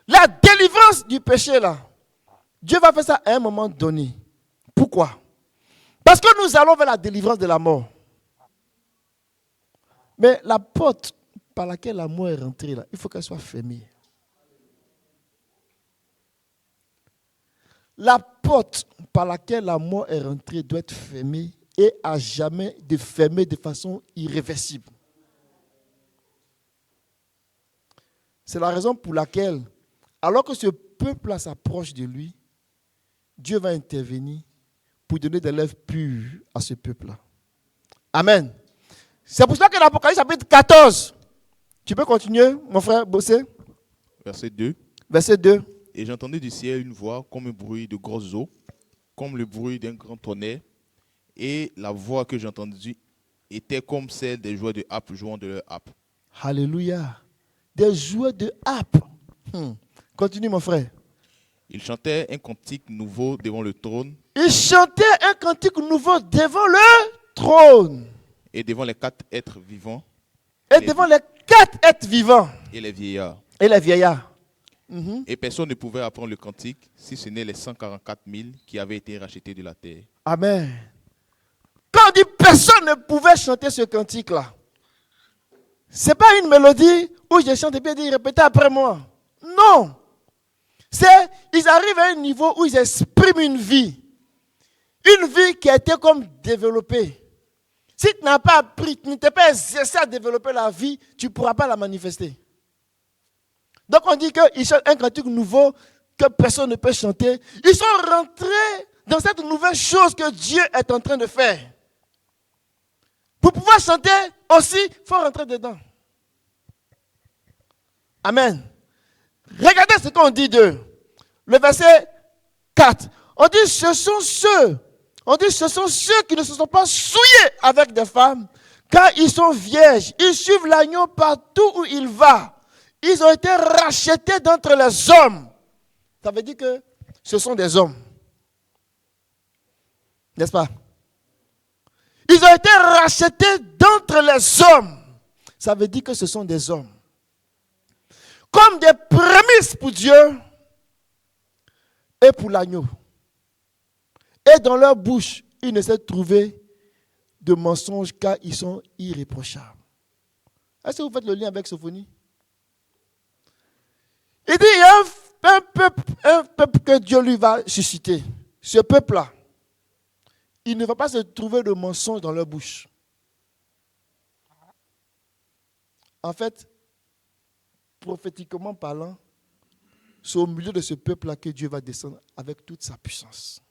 La délivrance du péché là, Dieu va faire ça à un moment donné. Pourquoi? Parce que nous allons vers la délivrance de la mort. Mais la porte par laquelle la mort est rentrée là, il faut qu'elle soit fermée. La porte par laquelle la mort est rentrée doit être fermée et à jamais de fermer de façon irréversible. C'est la raison pour laquelle, alors que ce peuple-là s'approche de lui, Dieu va intervenir pour donner des lèvres pures à ce peuple-là. Amen. C'est pour ça que dans l'Apocalypse chapitre 14, tu peux continuer, mon frère Bossé? Verset 2. Verset 2. Et j'entendais du ciel une voix comme un bruit de grosses eaux, comme le bruit d'un grand tonnerre. Et la voix que j'ai entendue était comme celle des joueurs de harpe jouant de leur harpe. Alléluia. Des joueurs de harpe. Continue, mon frère. Ils chantaient un cantique nouveau devant le trône. Ils chantaient un cantique nouveau devant le trône. Et devant les 4 êtres vivants. Et devant les quatre êtres vivants et les vieillards. et les vieillards. Mhm. Et personne ne pouvait apprendre le cantique si ce n'est les 144 000 qui avaient été rachetés de la terre. Amen. Quand on dit personne ne pouvait chanter ce cantique-là, ce n'est pas une mélodie où je chante et puis ils répètent après moi. Non. Ils arrivent à un niveau où ils expriment une vie. Une vie qui a été comme développée. Si tu n'as pas appris, tu n'étais pas exercé à développer la vie, tu ne pourras pas la manifester. Donc on dit qu'ils chantent un cantique nouveau que personne ne peut chanter. Ils sont rentrés dans cette nouvelle chose que Dieu est en train de faire. Pour pouvoir chanter aussi, il faut rentrer dedans. Amen. Regardez ce qu'on dit d'eux. Le verset 4. On dit ce sont ceux qui ne se sont pas souillés avec des femmes, car ils sont vierges. Ils suivent l'agneau partout où il va. Ils ont été rachetés d'entre les hommes. Ça veut dire que ce sont des hommes. N'est-ce pas? Ils ont été rachetés d'entre les hommes. Ça veut dire que ce sont des hommes. Comme des prémices pour Dieu et pour l'agneau. Et dans leur bouche, ils ne s'est trouvé de mensonges car ils sont irréprochables. Est-ce que vous faites le lien avec Sophonie? Il dit, il y a un peuple que Dieu lui va susciter. Ce peuple-là, il ne va pas se trouver de mensonges dans leur bouche. En fait, prophétiquement parlant, c'est au milieu de ce peuple-là que Dieu va descendre avec toute sa puissance.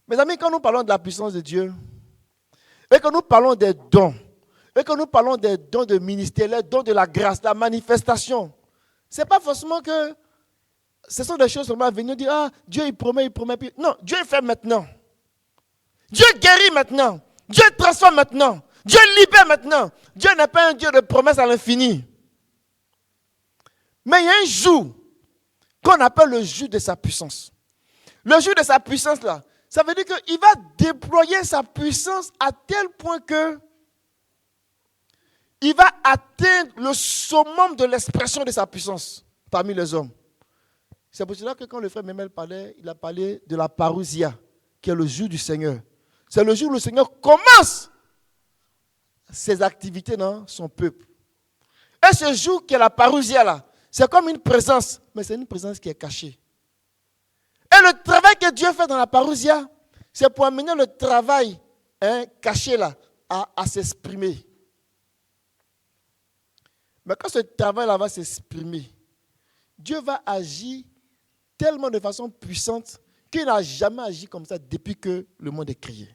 Mes amis, quand nous parlons de la puissance de Dieu, et que nous parlons des dons, et que nous parlons des dons de ministère, les dons de la grâce, la manifestation, ce n'est pas forcément que ce sont des choses seulement à venir dire, ah, Dieu il promet. Non, Dieu il fait maintenant. Dieu guérit maintenant. Dieu transforme maintenant. Dieu libère maintenant. Dieu n'est pas un Dieu de promesses à l'infini. Mais il y a un jour qu'on appelle le jour de sa puissance. Le jour de sa puissance là, ça veut dire qu'il va déployer sa puissance à tel point que il va atteindre le summum de l'expression de sa puissance parmi les hommes. C'est pour cela que quand le frère Memel parlait, il a parlé de la parousia, qui est le jour du Seigneur. C'est le jour où le Seigneur commence ses activités dans son peuple. Et ce jour qui est la parousia là, c'est comme une présence, mais c'est une présence qui est cachée. Et le travail que Dieu fait dans la parousia, c'est pour amener le travail caché là à s'exprimer. Mais quand ce travail-là va s'exprimer, Dieu va agir tellement de façon puissante qu'il n'a jamais agi comme ça depuis que le monde est créé.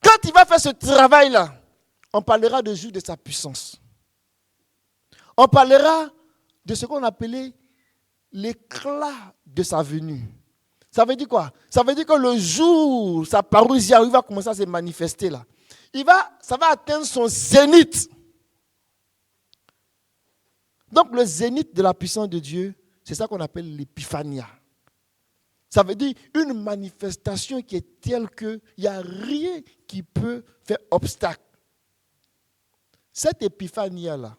Quand il va faire ce travail-là, on parlera de jour de sa puissance. On parlera de ce qu'on appelait l'éclat de sa venue. Ça veut dire quoi? Ça veut dire que le jour, sa parousia, où il va commencer à se manifester là, ça va atteindre son zénith. Donc le zénith de la puissance de Dieu, c'est ça qu'on appelle l'épiphania. Ça veut dire une manifestation qui est telle qu'il n'y a rien qui peut faire obstacle. Cette épiphania-là,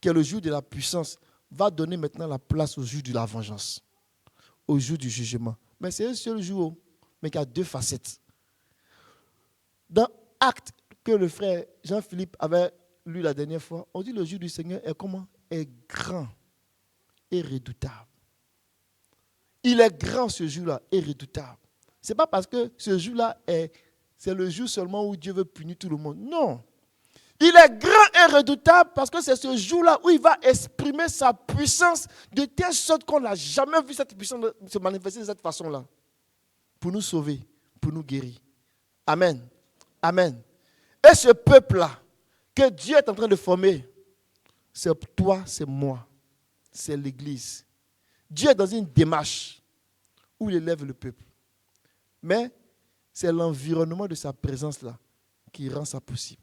qui est le jour de la puissance, va donner maintenant la place au jour de la vengeance, au jour du jugement. Mais c'est un seul jour, mais qui a deux facettes. Dans Actes que le frère Jean-Philippe avait lu la dernière fois, on dit le jour du Seigneur est comment? Est grand et redoutable. Il est grand ce jour-là et redoutable. Ce n'est pas parce que ce jour-là c'est le jour seulement où Dieu veut punir tout le monde. Non. Il est grand et redoutable parce que c'est ce jour-là où il va exprimer sa puissance de telle sorte qu'on n'a jamais vu cette puissance se manifester de cette façon-là. Pour nous sauver, pour nous guérir. Amen. Amen. Et ce peuple-là que Dieu est en train de former, c'est toi, c'est moi, c'est l'Église. Dieu est dans une démarche où il élève le peuple. Mais c'est l'environnement de sa présence-là qui rend ça possible.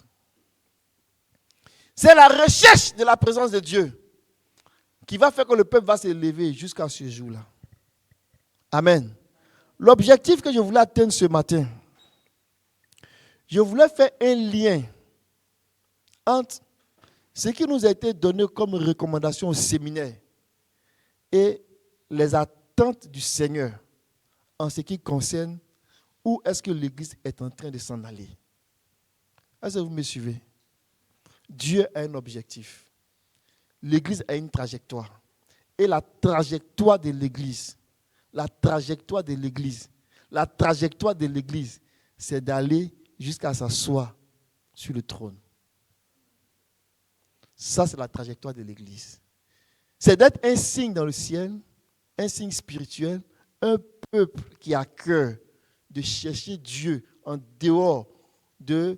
C'est la recherche de la présence de Dieu qui va faire que le peuple va s'élever jusqu'à ce jour-là. Amen. L'objectif que je voulais atteindre ce matin, je voulais faire un lien entre ce qui nous a été donné comme recommandation au séminaire et les attentes du Seigneur en ce qui concerne où est-ce que l'Église est en train de s'en aller. Est-ce que vous me suivez? Dieu a un objectif. L'Église a une trajectoire. Et la trajectoire de l'Église, c'est d'aller jusqu'à s'asseoir sur le trône. Ça, c'est la trajectoire de l'Église. C'est d'être un signe dans le ciel, un signe spirituel, un peuple qui a cœur de chercher Dieu en dehors du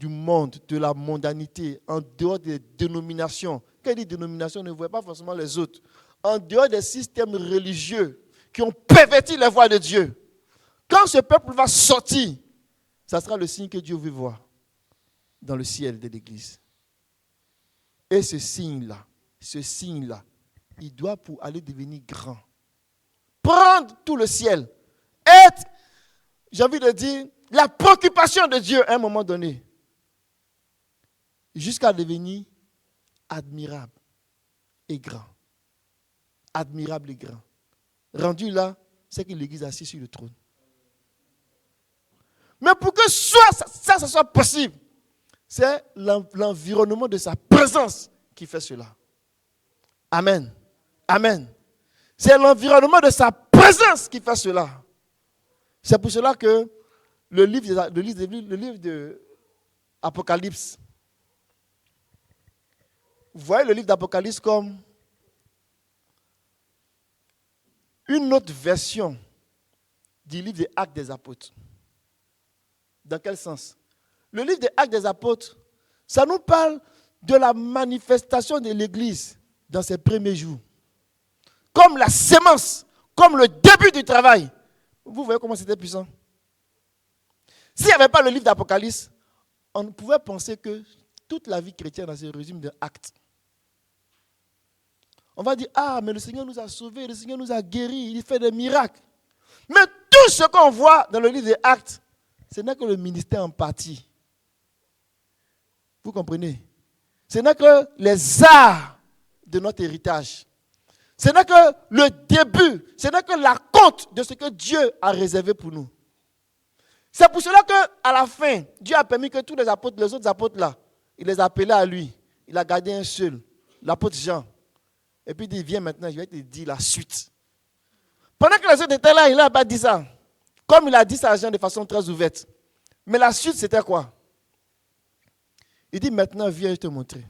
monde, de la mondanité, en dehors des dénominations. Quand il dit dénomination, ne voit pas forcément les autres. En dehors des systèmes religieux qui ont perverti les voies de Dieu. Quand ce peuple va sortir, ça sera le signe que Dieu veut voir dans le ciel de l'Église. Et ce signe-là, il doit pour aller devenir grand. Prendre tout le ciel. Être, j'ai envie de dire, la préoccupation de Dieu à un moment donné. Jusqu'à devenir admirable et grand. Admirable et grand. Rendu là, c'est que l'Église est assise sur le trône. Mais pour que ça soit possible, c'est l'environnement de sa présence qui fait cela. Amen. Amen. C'est l'environnement de sa présence qui fait cela. C'est pour cela que le livre de Apocalypse, vous voyez le livre d'Apocalypse comme une autre version du livre des Actes des Apôtres. Dans quel sens? Le livre des Actes des Apôtres, ça nous parle de la manifestation de l'Église dans ses premiers jours. Comme la sémence, comme le début du travail. Vous voyez comment c'était puissant? S'il n'y avait pas le livre d'Apocalypse, on pouvait penser que toute la vie chrétienne se résume d'un acte. On va dire, ah, mais le Seigneur nous a sauvés, le Seigneur nous a guéris, il fait des miracles. Mais tout ce qu'on voit dans le livre des Actes, ce n'est que le ministère en partie. Vous comprenez? Ce n'est que les arts de notre héritage. Ce n'est que le début, ce n'est que la compte de ce que Dieu a réservé pour nous. C'est pour cela qu'à la fin, Dieu a permis que tous les apôtres, les autres apôtres là, il les a appelés à lui. Il a gardé un seul, l'apôtre Jean. Et puis il dit, viens maintenant, je vais te dire la suite. Pendant que les autres étaient là, il n'a pas dit ça. Comme il a dit ça à Jean de façon très ouverte. Mais la suite, c'était quoi? Il dit, maintenant, viens, je te montrer.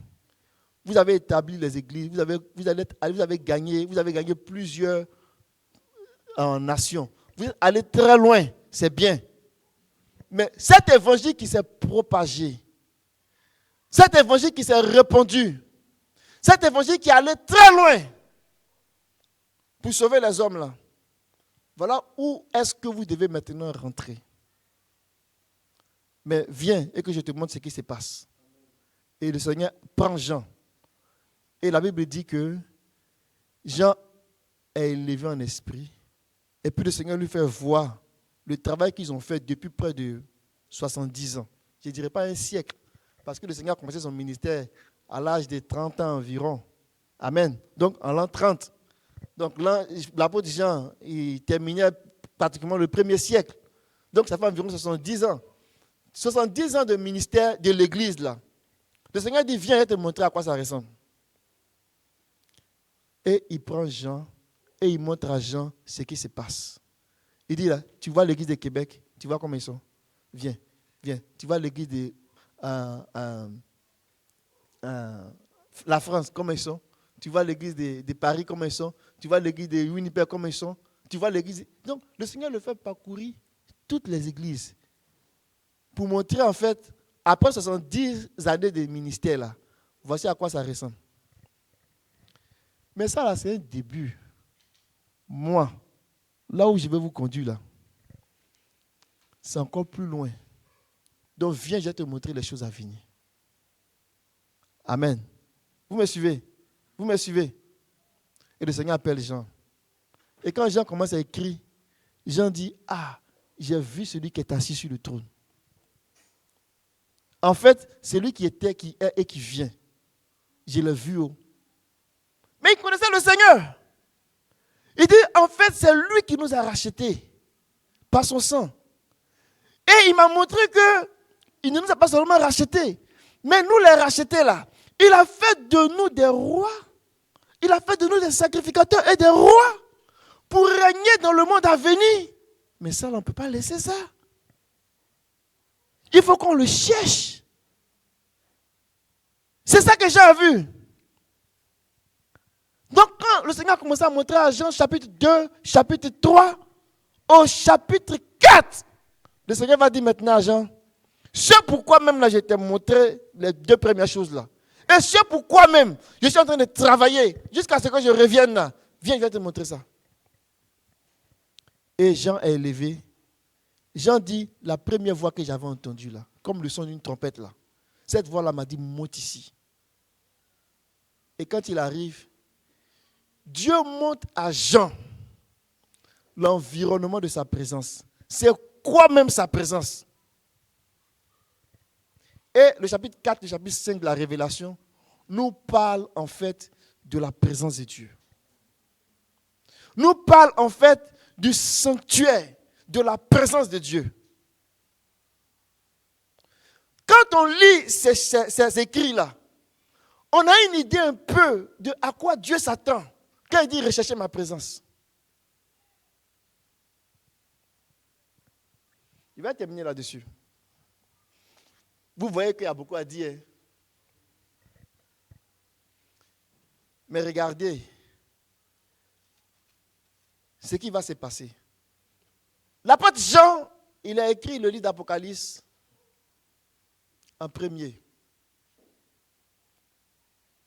Vous avez établi les églises, vous avez gagné plusieurs nations. Vous allez très loin, c'est bien. Mais cet évangile qui s'est propagé, cet évangile qui s'est répandu, cet évangile qui allait très loin pour sauver les hommes là, voilà où est-ce que vous devez maintenant rentrer. Mais viens et que je te montre ce qui se passe. Et le Seigneur prend Jean. Et la Bible dit que Jean est élevé en esprit. Et puis le Seigneur lui fait voir le travail qu'ils ont fait depuis près de 70 ans. Je ne dirais pas un siècle. Parce que le Seigneur a commencé son ministère à l'âge de 30 ans environ. Amen. Donc en l'an 30. Donc l'apôtre Jean, il terminait pratiquement le premier siècle. Donc ça fait environ 70 ans. 70 ans de ministère de l'église là. Le Seigneur dit, viens, je vais te montrer à quoi ça ressemble. Et il prend Jean et il montre à Jean ce qui se passe. Il dit là, tu vois l'église de Québec, tu vois comment ils sont. Viens. Tu vois l'église de la France, comment ils sont. Tu vois l'église de Paris, comment ils sont. Tu vois l'église de Winnipeg, comment ils sont. Tu vois l'église. Donc, le Seigneur le fait parcourir toutes les églises pour montrer en fait, après 70 années de ministère là, voici à quoi ça ressemble. Mais ça là, c'est un début. Moi, là où je vais vous conduire là, c'est encore plus loin. Donc viens, je vais te montrer les choses à venir. Amen. Vous me suivez? Vous me suivez? Et le Seigneur appelle Jean. Et quand Jean commence à écrire, Jean dit, ah, j'ai vu celui qui est assis sur le trône. En fait, c'est lui qui était, qui est et qui vient. Je l'ai vu. Mais il connaissait le Seigneur. Il dit, en fait, c'est lui qui nous a rachetés par son sang. Et il m'a montré qu'il ne nous a pas seulement rachetés, mais nous les rachetés là. Il a fait de nous des rois. Il a fait de nous des sacrificateurs et des rois pour régner dans le monde à venir. Mais ça, on ne peut pas laisser ça. Il faut qu'on le cherche. C'est ça que j'ai vu. Donc, quand le Seigneur a commencé à montrer à Jean chapitre 2, chapitre 3, au chapitre 4, le Seigneur va dire maintenant à Jean, c'est pourquoi même là, je t'ai montré les 2 premières choses là. Et c'est pourquoi même, je suis en train de travailler jusqu'à ce que je revienne là. Viens, je vais te montrer ça. Et Jean est élevé. Jean dit, la première voix que j'avais entendue là, comme le son d'une trompette là, cette voix-là m'a dit, monte ici. Et quand il arrive, Dieu montre à Jean l'environnement de sa présence. C'est quoi même sa présence? Et le chapitre 4, le chapitre 5 de la Révélation nous parle en fait de la présence de Dieu. Nous parle en fait du sanctuaire, de la présence de Dieu. Quand on lit ces écrits-là, on a une idée un peu de à quoi Dieu s'attend quand il dit rechercher ma présence. Je vais terminer là-dessus. Vous voyez qu'il y a beaucoup à dire. Mais regardez ce qui va se passer. L'apôtre Jean, il a écrit le livre d'Apocalypse en premier.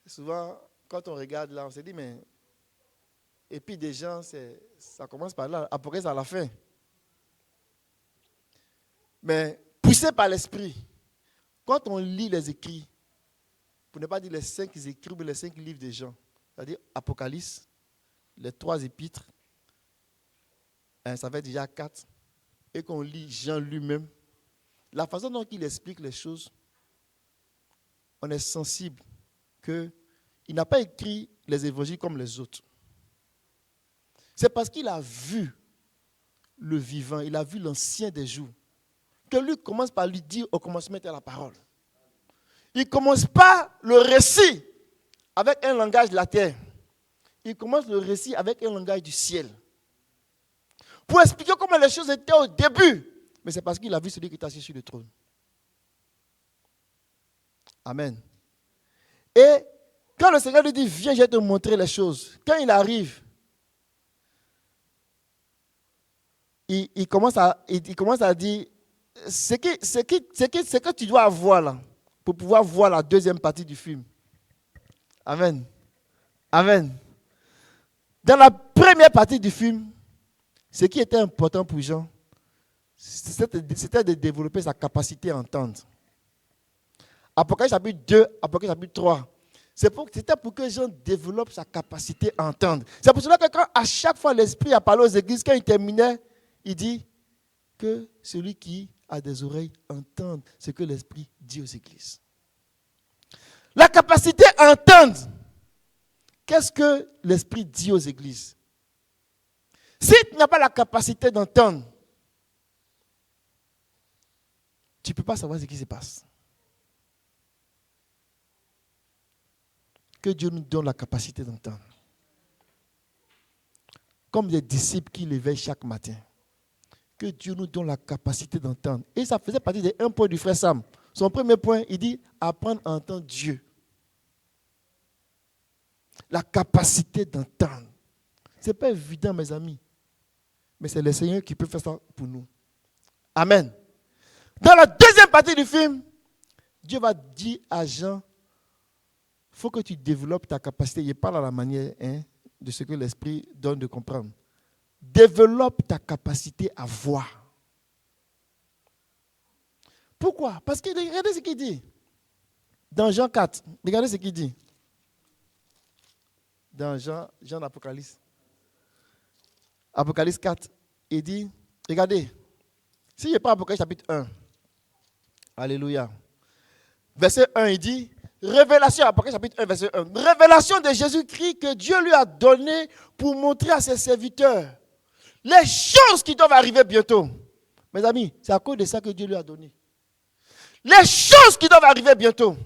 Souvent, quand on regarde là, on se dit, mais... Et puis des gens, ça commence par là, Apocalypse à la fin. Mais poussé par l'Esprit, quand on lit les écrits, pour ne pas dire les 5 écrits ou les 5 livres de Jean, c'est-à-dire Apocalypse, les 3 épîtres, ça fait déjà 4, et qu'on lit Jean lui-même, la façon dont il explique les choses, on est sensible qu'il n'a pas écrit les évangiles comme les autres. C'est parce qu'il a vu le vivant, il a vu l'ancien des jours, que lui commence par lui dire au commencement de la parole. Il ne commence pas le récit avec un langage de la terre. Il commence le récit avec un langage du ciel. Pour expliquer comment les choses étaient au début. Mais c'est parce qu'il a vu celui qui est assis sur le trône. Amen. Et quand le Seigneur lui dit, viens, je vais te montrer les choses. Quand il arrive, il commence à dire, ce que tu dois avoir là, pour pouvoir voir la deuxième partie du film. Amen. Amen. Dans la première partie du film, ce qui était important pour Jean, c'était de développer sa capacité à entendre. Apocalypse chapitre 2, Apocalypse chapitre 3. C'était pour que Jean développe sa capacité à entendre. C'est pour cela que quand à chaque fois l'Esprit a parlé aux églises, quand il terminait, il dit que celui qui a des oreilles entende ce que l'Esprit dit aux églises. La capacité à entendre. Qu'est-ce que l'Esprit dit aux églises? Si tu n'as pas la capacité d'entendre, tu ne peux pas savoir ce qui se passe. Que Dieu nous donne la capacité d'entendre. Comme des disciples qui l'éveillent chaque matin. Que Dieu nous donne la capacité d'entendre. Et ça faisait partie des 1 point du frère Sam. Son premier point, il dit apprendre à entendre Dieu. La capacité d'entendre. Ce n'est pas évident, mes amis. Mais c'est le Seigneur qui peut faire ça pour nous. Amen. Dans la deuxième partie du film, Dieu va dire à Jean, il faut que tu développes ta capacité. Il parle à la manière de ce que l'Esprit donne de comprendre. Développe ta capacité à voir. Pourquoi? Parce que regardez ce qu'il dit. Dans Jean 4, regardez ce qu'il dit. Dans Jean d'Apocalypse. Apocalypse 4, il dit, regardez, si je prends Apocalypse chapitre 1, alléluia. verset 1, il dit, révélation, Apocalypse chapitre 1, verset 1, révélation de Jésus-Christ que Dieu lui a donné pour montrer à ses serviteurs les choses qui doivent arriver bientôt. Mes amis, c'est à cause de ça que Dieu lui a donné. Les choses qui doivent arriver bientôt.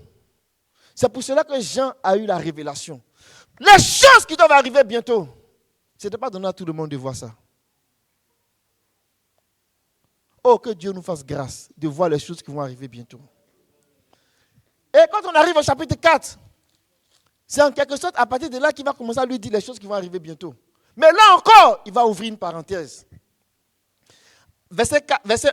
C'est pour cela que Jean a eu la révélation. Les choses qui doivent arriver bientôt. Ce n'était pas donné à tout le monde de voir ça. Oh, que Dieu nous fasse grâce de voir les choses qui vont arriver bientôt. Et quand on arrive au chapitre 4, c'est en quelque sorte à partir de là qu'il va commencer à lui dire les choses qui vont arriver bientôt. Mais là encore, il va ouvrir une parenthèse. Verset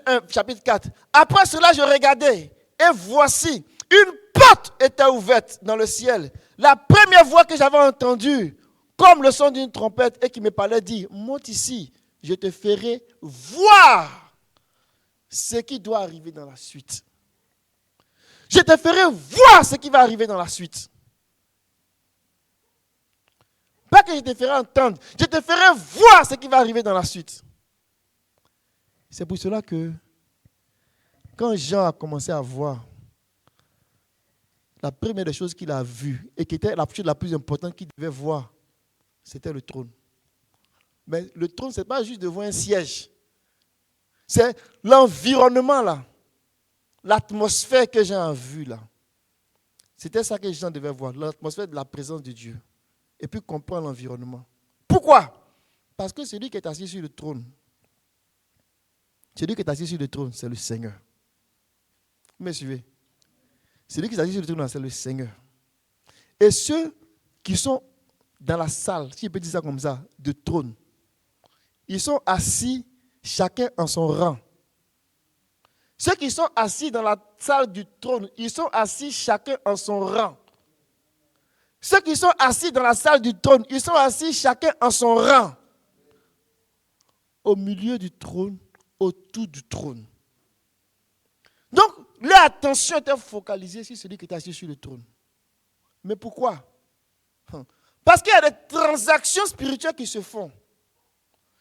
1, chapitre 4. Après cela, je regardais, et voici, une porte était ouverte dans le ciel. La première voix que j'avais entendue, comme le son d'une trompette, et qui me parlait, dit, monte ici, je te ferai voir ce qui doit arriver dans la suite. Je te ferai voir ce qui va arriver dans la suite. Pas que je te ferai entendre, je te ferai voir ce qui va arriver dans la suite. C'est pour cela que quand Jean a commencé à voir, la première des choses qu'il a vue et qui était la chose la plus importante qu'il devait voir, c'était le trône. Mais le trône, ce n'est pas juste de voir un siège. C'est l'environnement là. L'atmosphère que Jean a vue là. C'était ça que Jean devait voir, l'atmosphère de la présence de Dieu. Et puis comprendre l'environnement. Pourquoi? Parce que celui qui est assis sur le trône, c'est le Seigneur. Vous me suivez? Celui qui est assis sur le trône, c'est le Seigneur. Et ceux qui sont dans la salle, si je peux dire ça comme ça, de trône, ils sont assis chacun en son rang. Ceux qui sont assis dans la salle du trône, ils sont assis chacun en son rang. Ceux qui sont assis dans la salle du trône, ils sont assis chacun en son rang. Au milieu du trône, autour du trône. Donc, leur attention était focalisée sur celui qui était assis sur le trône. Mais pourquoi? Parce qu'il y a des transactions spirituelles qui se font.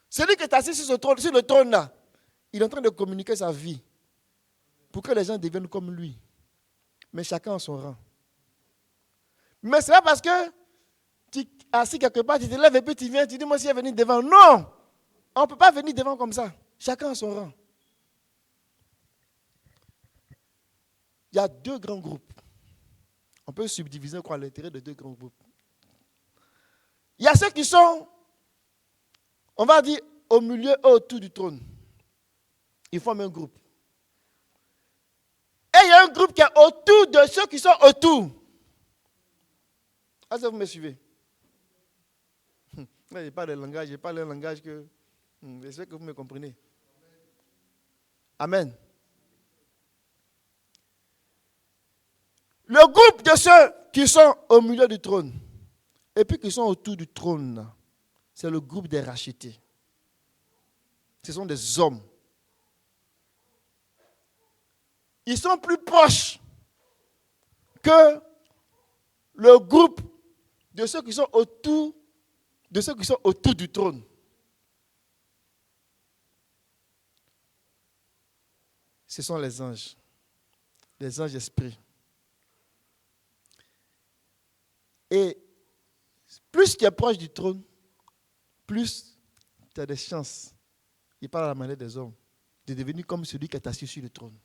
Celui qui est assis sur le trône là, il est en train de communiquer sa vie pour que les gens deviennent comme lui. Mais chacun en son rang. Mais ce n'est pas parce que tu es assis quelque part, tu te lèves et puis tu viens, tu dis moi si je vais venir devant. Non! On ne peut pas venir devant comme ça. Chacun en son rang. Il y a deux grands groupes. On peut subdiviser à l'intérieur de deux grands groupes. Il y a ceux qui sont, on va dire, au milieu et autour du trône. Ils forment un groupe. Et il y a un groupe qui est autour de ceux qui sont autour. Est-ce que vous me suivez? Je n'ai pas de langage, je parle un langage que... J'espère que vous me comprenez. Amen. Le groupe de ceux qui sont au milieu du trône et puis qui sont autour du trône, c'est le groupe des rachetés. Ce sont des hommes. Ils sont plus proches que le groupe de ceux qui sont autour du trône. Ce sont les anges esprits. Et plus tu es proche du trône, plus tu as des chances, il parle à la manière des hommes, de devenir comme celui qui est assis sur le trône.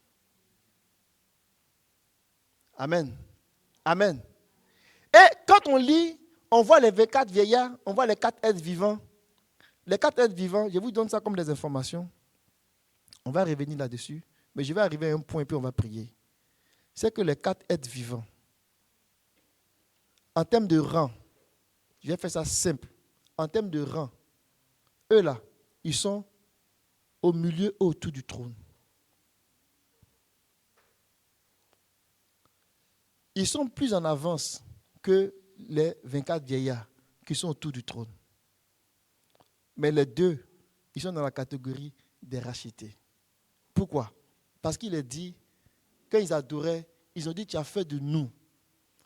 Amen. Amen. Et quand on lit, on voit les 24 vieillards, on voit les 4 êtres vivants. Les 4 êtres vivants, je vous donne ça comme des informations. On va revenir là-dessus, mais je vais arriver à un point et puis on va prier. C'est que les 4 êtres vivants, en termes de rang, je vais faire ça simple. En termes de rang, eux là, ils sont au milieu et autour du trône. Ils sont plus en avance que les 24 vieillards qui sont autour du trône. Mais les deux, ils sont dans la catégorie des rachetés. Pourquoi? Parce qu'il est dit, quand ils adoraient, ils ont dit, tu as fait de nous.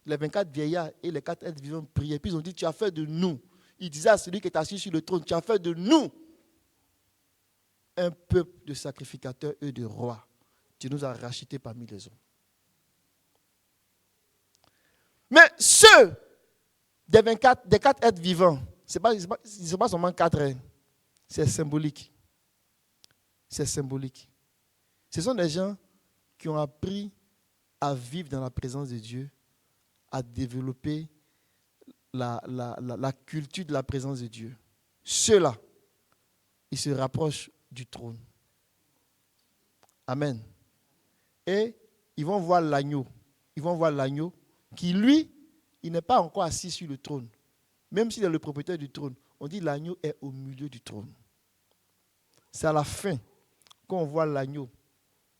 Les 24 vieillards et les 4 êtres vivants priaient. Puis ils ont dit, tu as fait de nous. Ils disaient à celui qui est assis sur le trône, tu as fait de nous un peuple de sacrificateurs et de rois. Tu nous as rachetés parmi les hommes. Mais ceux des 4 êtres vivants, ce n'est pas seulement 4 êtres. C'est symbolique. C'est symbolique. Ce sont des gens qui ont appris à vivre dans la présence de Dieu, à développer la culture de la présence de Dieu. Ceux-là, ils se rapprochent du trône. Amen. Et ils vont voir l'agneau. Ils vont voir l'agneau qui, lui, il n'est pas encore assis sur le trône. Même s'il est le propriétaire du trône, on dit l'agneau est au milieu du trône. C'est à la fin qu'on voit l'agneau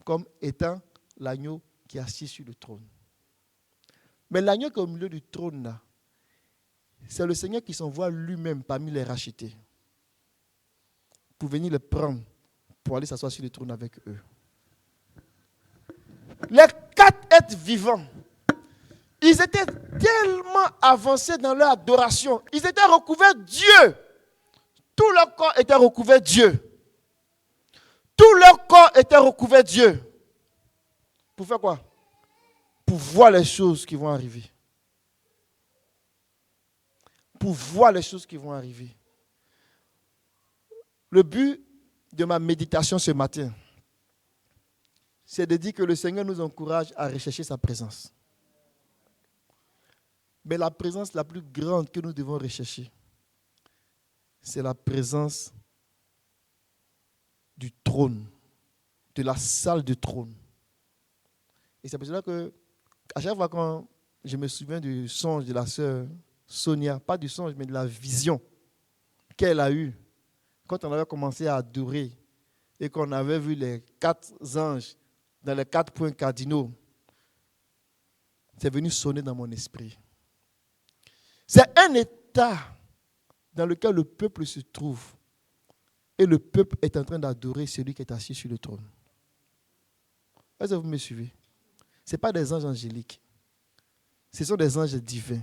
comme étant l'agneau qui est assis sur le trône. Mais l'agneau qui est au milieu du trône, là, c'est le Seigneur qui s'envoie lui-même parmi les rachetés pour venir les prendre, pour aller s'asseoir sur le trône avec eux. Les 4 êtres vivants, ils étaient tellement avancés dans leur adoration. Ils étaient recouverts Dieu. Tout leur corps était recouvert Dieu. Tout leur corps était recouvert Dieu. Pour faire quoi? Pour voir les choses qui vont arriver. Pour voir les choses qui vont arriver. Le but de ma méditation ce matin, c'est de dire que le Seigneur nous encourage à rechercher sa présence. Mais la présence la plus grande que nous devons rechercher, c'est la présence du trône, de la salle du trône. Et c'est pour cela que, à chaque fois quand je me souviens du songe de la sœur Sonia, pas du songe, mais de la vision qu'elle a eue, quand on avait commencé à adorer et qu'on avait vu les 4 anges dans les 4 points cardinaux, c'est venu sonner dans mon esprit. C'est un état dans lequel le peuple se trouve et le peuple est en train d'adorer celui qui est assis sur le trône. Est-ce que vous me suivez? Ce ne sont pas des anges angéliques. Ce sont des anges divins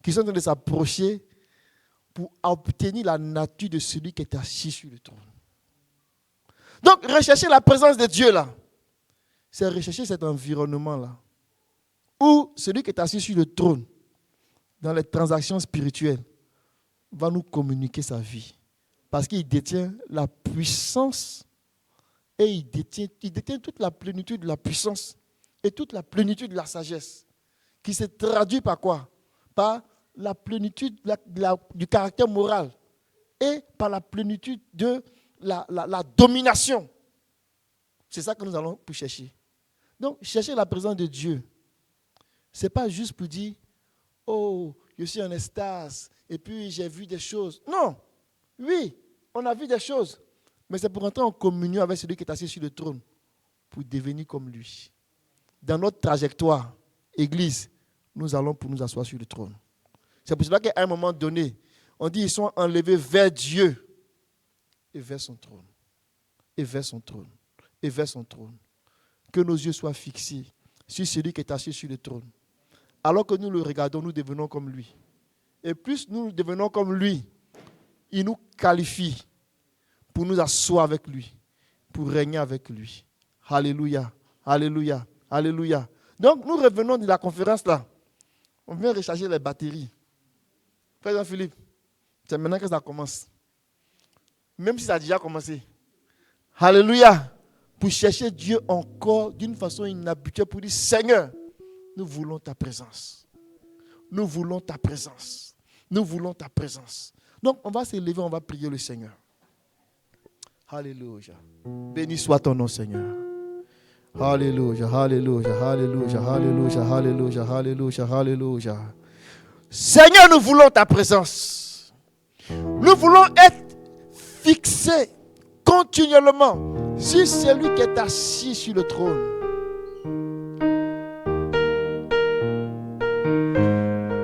qui sont en train de s'approcher pour obtenir la nature de celui qui est assis sur le trône. Donc, rechercher la présence de Dieu là, c'est rechercher cet environnement là, où celui qui est assis sur le trône, dans les transactions spirituelles, va nous communiquer sa vie. Parce qu'il détient la puissance et il détient toute la plénitude de la puissance et toute la plénitude de la sagesse, qui se traduit par quoi? Par la plénitude du caractère moral et par la plénitude de la domination. C'est ça que nous allons pour chercher. Donc, chercher la présence de Dieu, ce n'est pas juste pour dire, oh, je suis en extase et puis j'ai vu des choses. Non, oui, on a vu des choses, mais c'est pour entrer en communion avec celui qui est assis sur le trône, pour devenir comme lui. Dans notre trajectoire, Église, nous allons pour nous asseoir sur le trône. C'est pour cela qu'à un moment donné, on dit qu'ils sont enlevés vers Dieu et vers son trône. Et vers son trône. Et vers son trône. Que nos yeux soient fixés sur celui qui est assis sur le trône. Alors que nous le regardons, nous devenons comme lui. Et plus nous devenons comme lui, il nous qualifie pour nous asseoir avec lui, pour régner avec lui. Alléluia, alléluia, alléluia. Donc nous revenons de la conférence là. On vient recharger les batteries. Frère Jean-Philippe, c'est maintenant que ça commence. Même si ça a déjà commencé. Alléluia. Pour chercher Dieu encore d'une façon inhabituelle, pour dire, Seigneur, nous voulons ta présence. Nous voulons ta présence. Nous voulons ta présence. Donc, on va s'élever, on va prier le Seigneur. Alléluia. Béni soit ton nom, Seigneur. Alléluia, alléluia, alléluia, alléluia, alléluia, alléluia, alléluia. Seigneur, nous voulons ta présence. Nous voulons être fixés continuellement sur celui qui est assis sur le trône.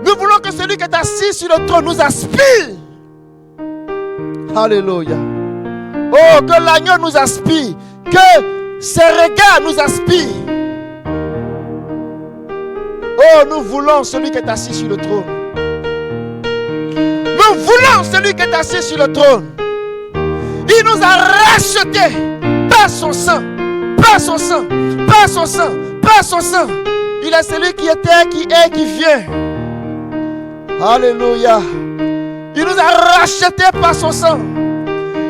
Nous voulons que celui qui est assis sur le trône nous aspire. Alléluia. Oh, que l'agneau nous aspire. Que ses regards nous aspirent. Oh, nous voulons celui qui est assis sur le trône. Nous voulons celui qui est assis sur le trône. Il nous a rachetés par son sang, par son sang, par son sang, par son sang. Il est celui qui était, qui est, qui vient. Alléluia. Il nous a rachetés par son sang.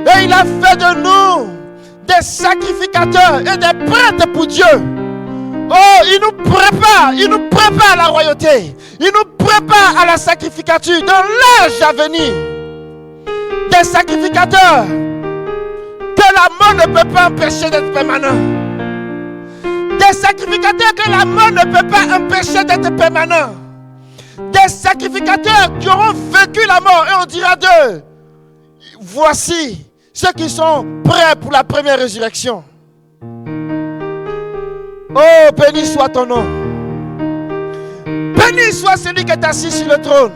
Et il a fait de nous des sacrificateurs et des prêtres pour Dieu. Oh, il nous prépare à la royauté. Il nous prépare à la sacrificature dans l'âge à venir. Des sacrificateurs que la mort ne peut pas empêcher d'être permanent. Des sacrificateurs que la mort ne peut pas empêcher d'être permanent. Des sacrificateurs qui auront vécu la mort et on dira d'eux, voici ceux qui sont prêts pour la première résurrection. Oh, béni soit ton nom. Béni soit celui qui est assis sur le trône.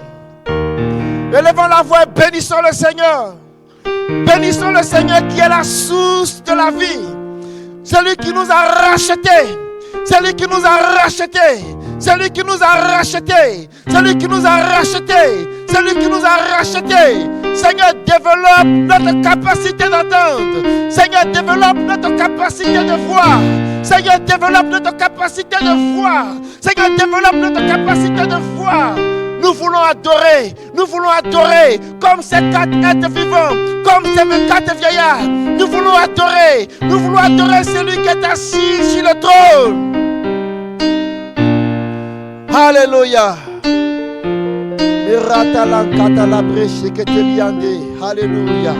Élevons la voix et bénissons le Seigneur. Bénissons le Seigneur qui est la source de la vie. Celui qui nous a rachetés. Celui qui nous a rachetés. Celui qui nous a rachetés. Celui qui nous a rachetés. Celui qui nous a rachetés. Seigneur, développe notre capacité d'entendre. Seigneur, développe notre capacité de voir. Seigneur, développe notre capacité de voir. Seigneur, développe notre capacité de voir. Nous voulons adorer comme ces 4 êtres vivants, comme ces 24 vieillards. Nous voulons adorer celui qui est assis sur le trône. Alléluia. Alléluia.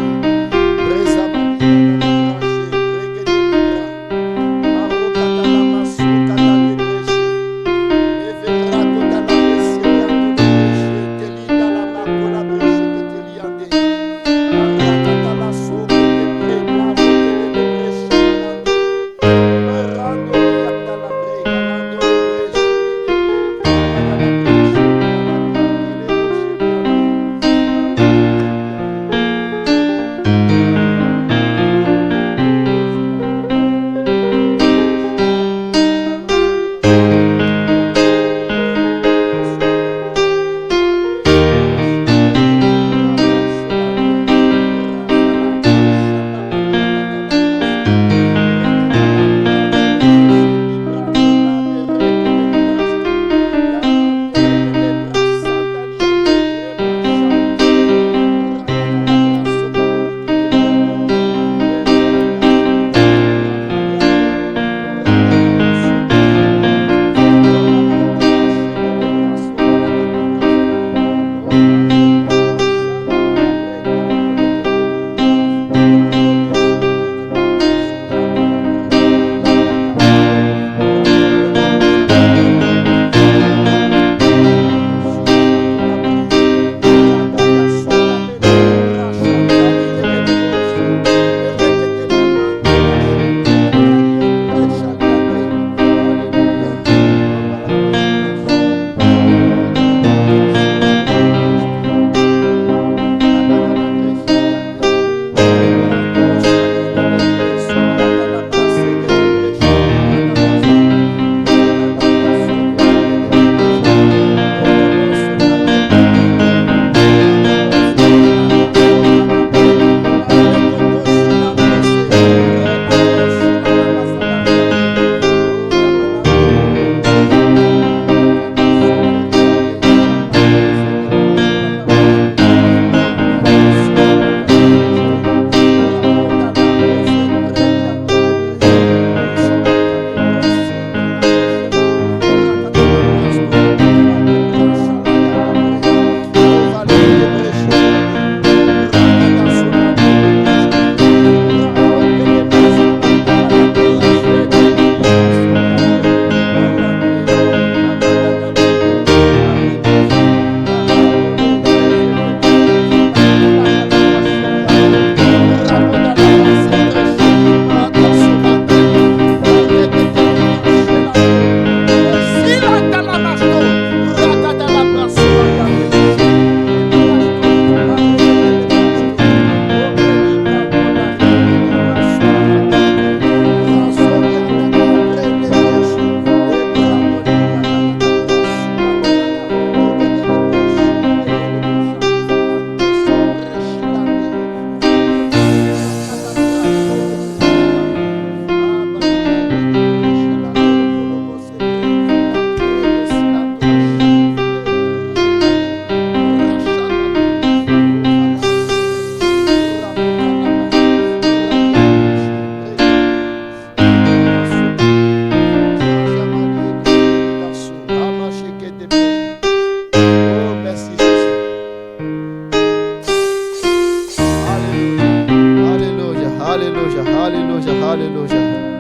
Alléluia, alléluia, alléluia.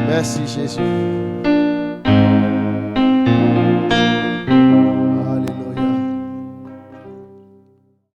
Merci Jésus.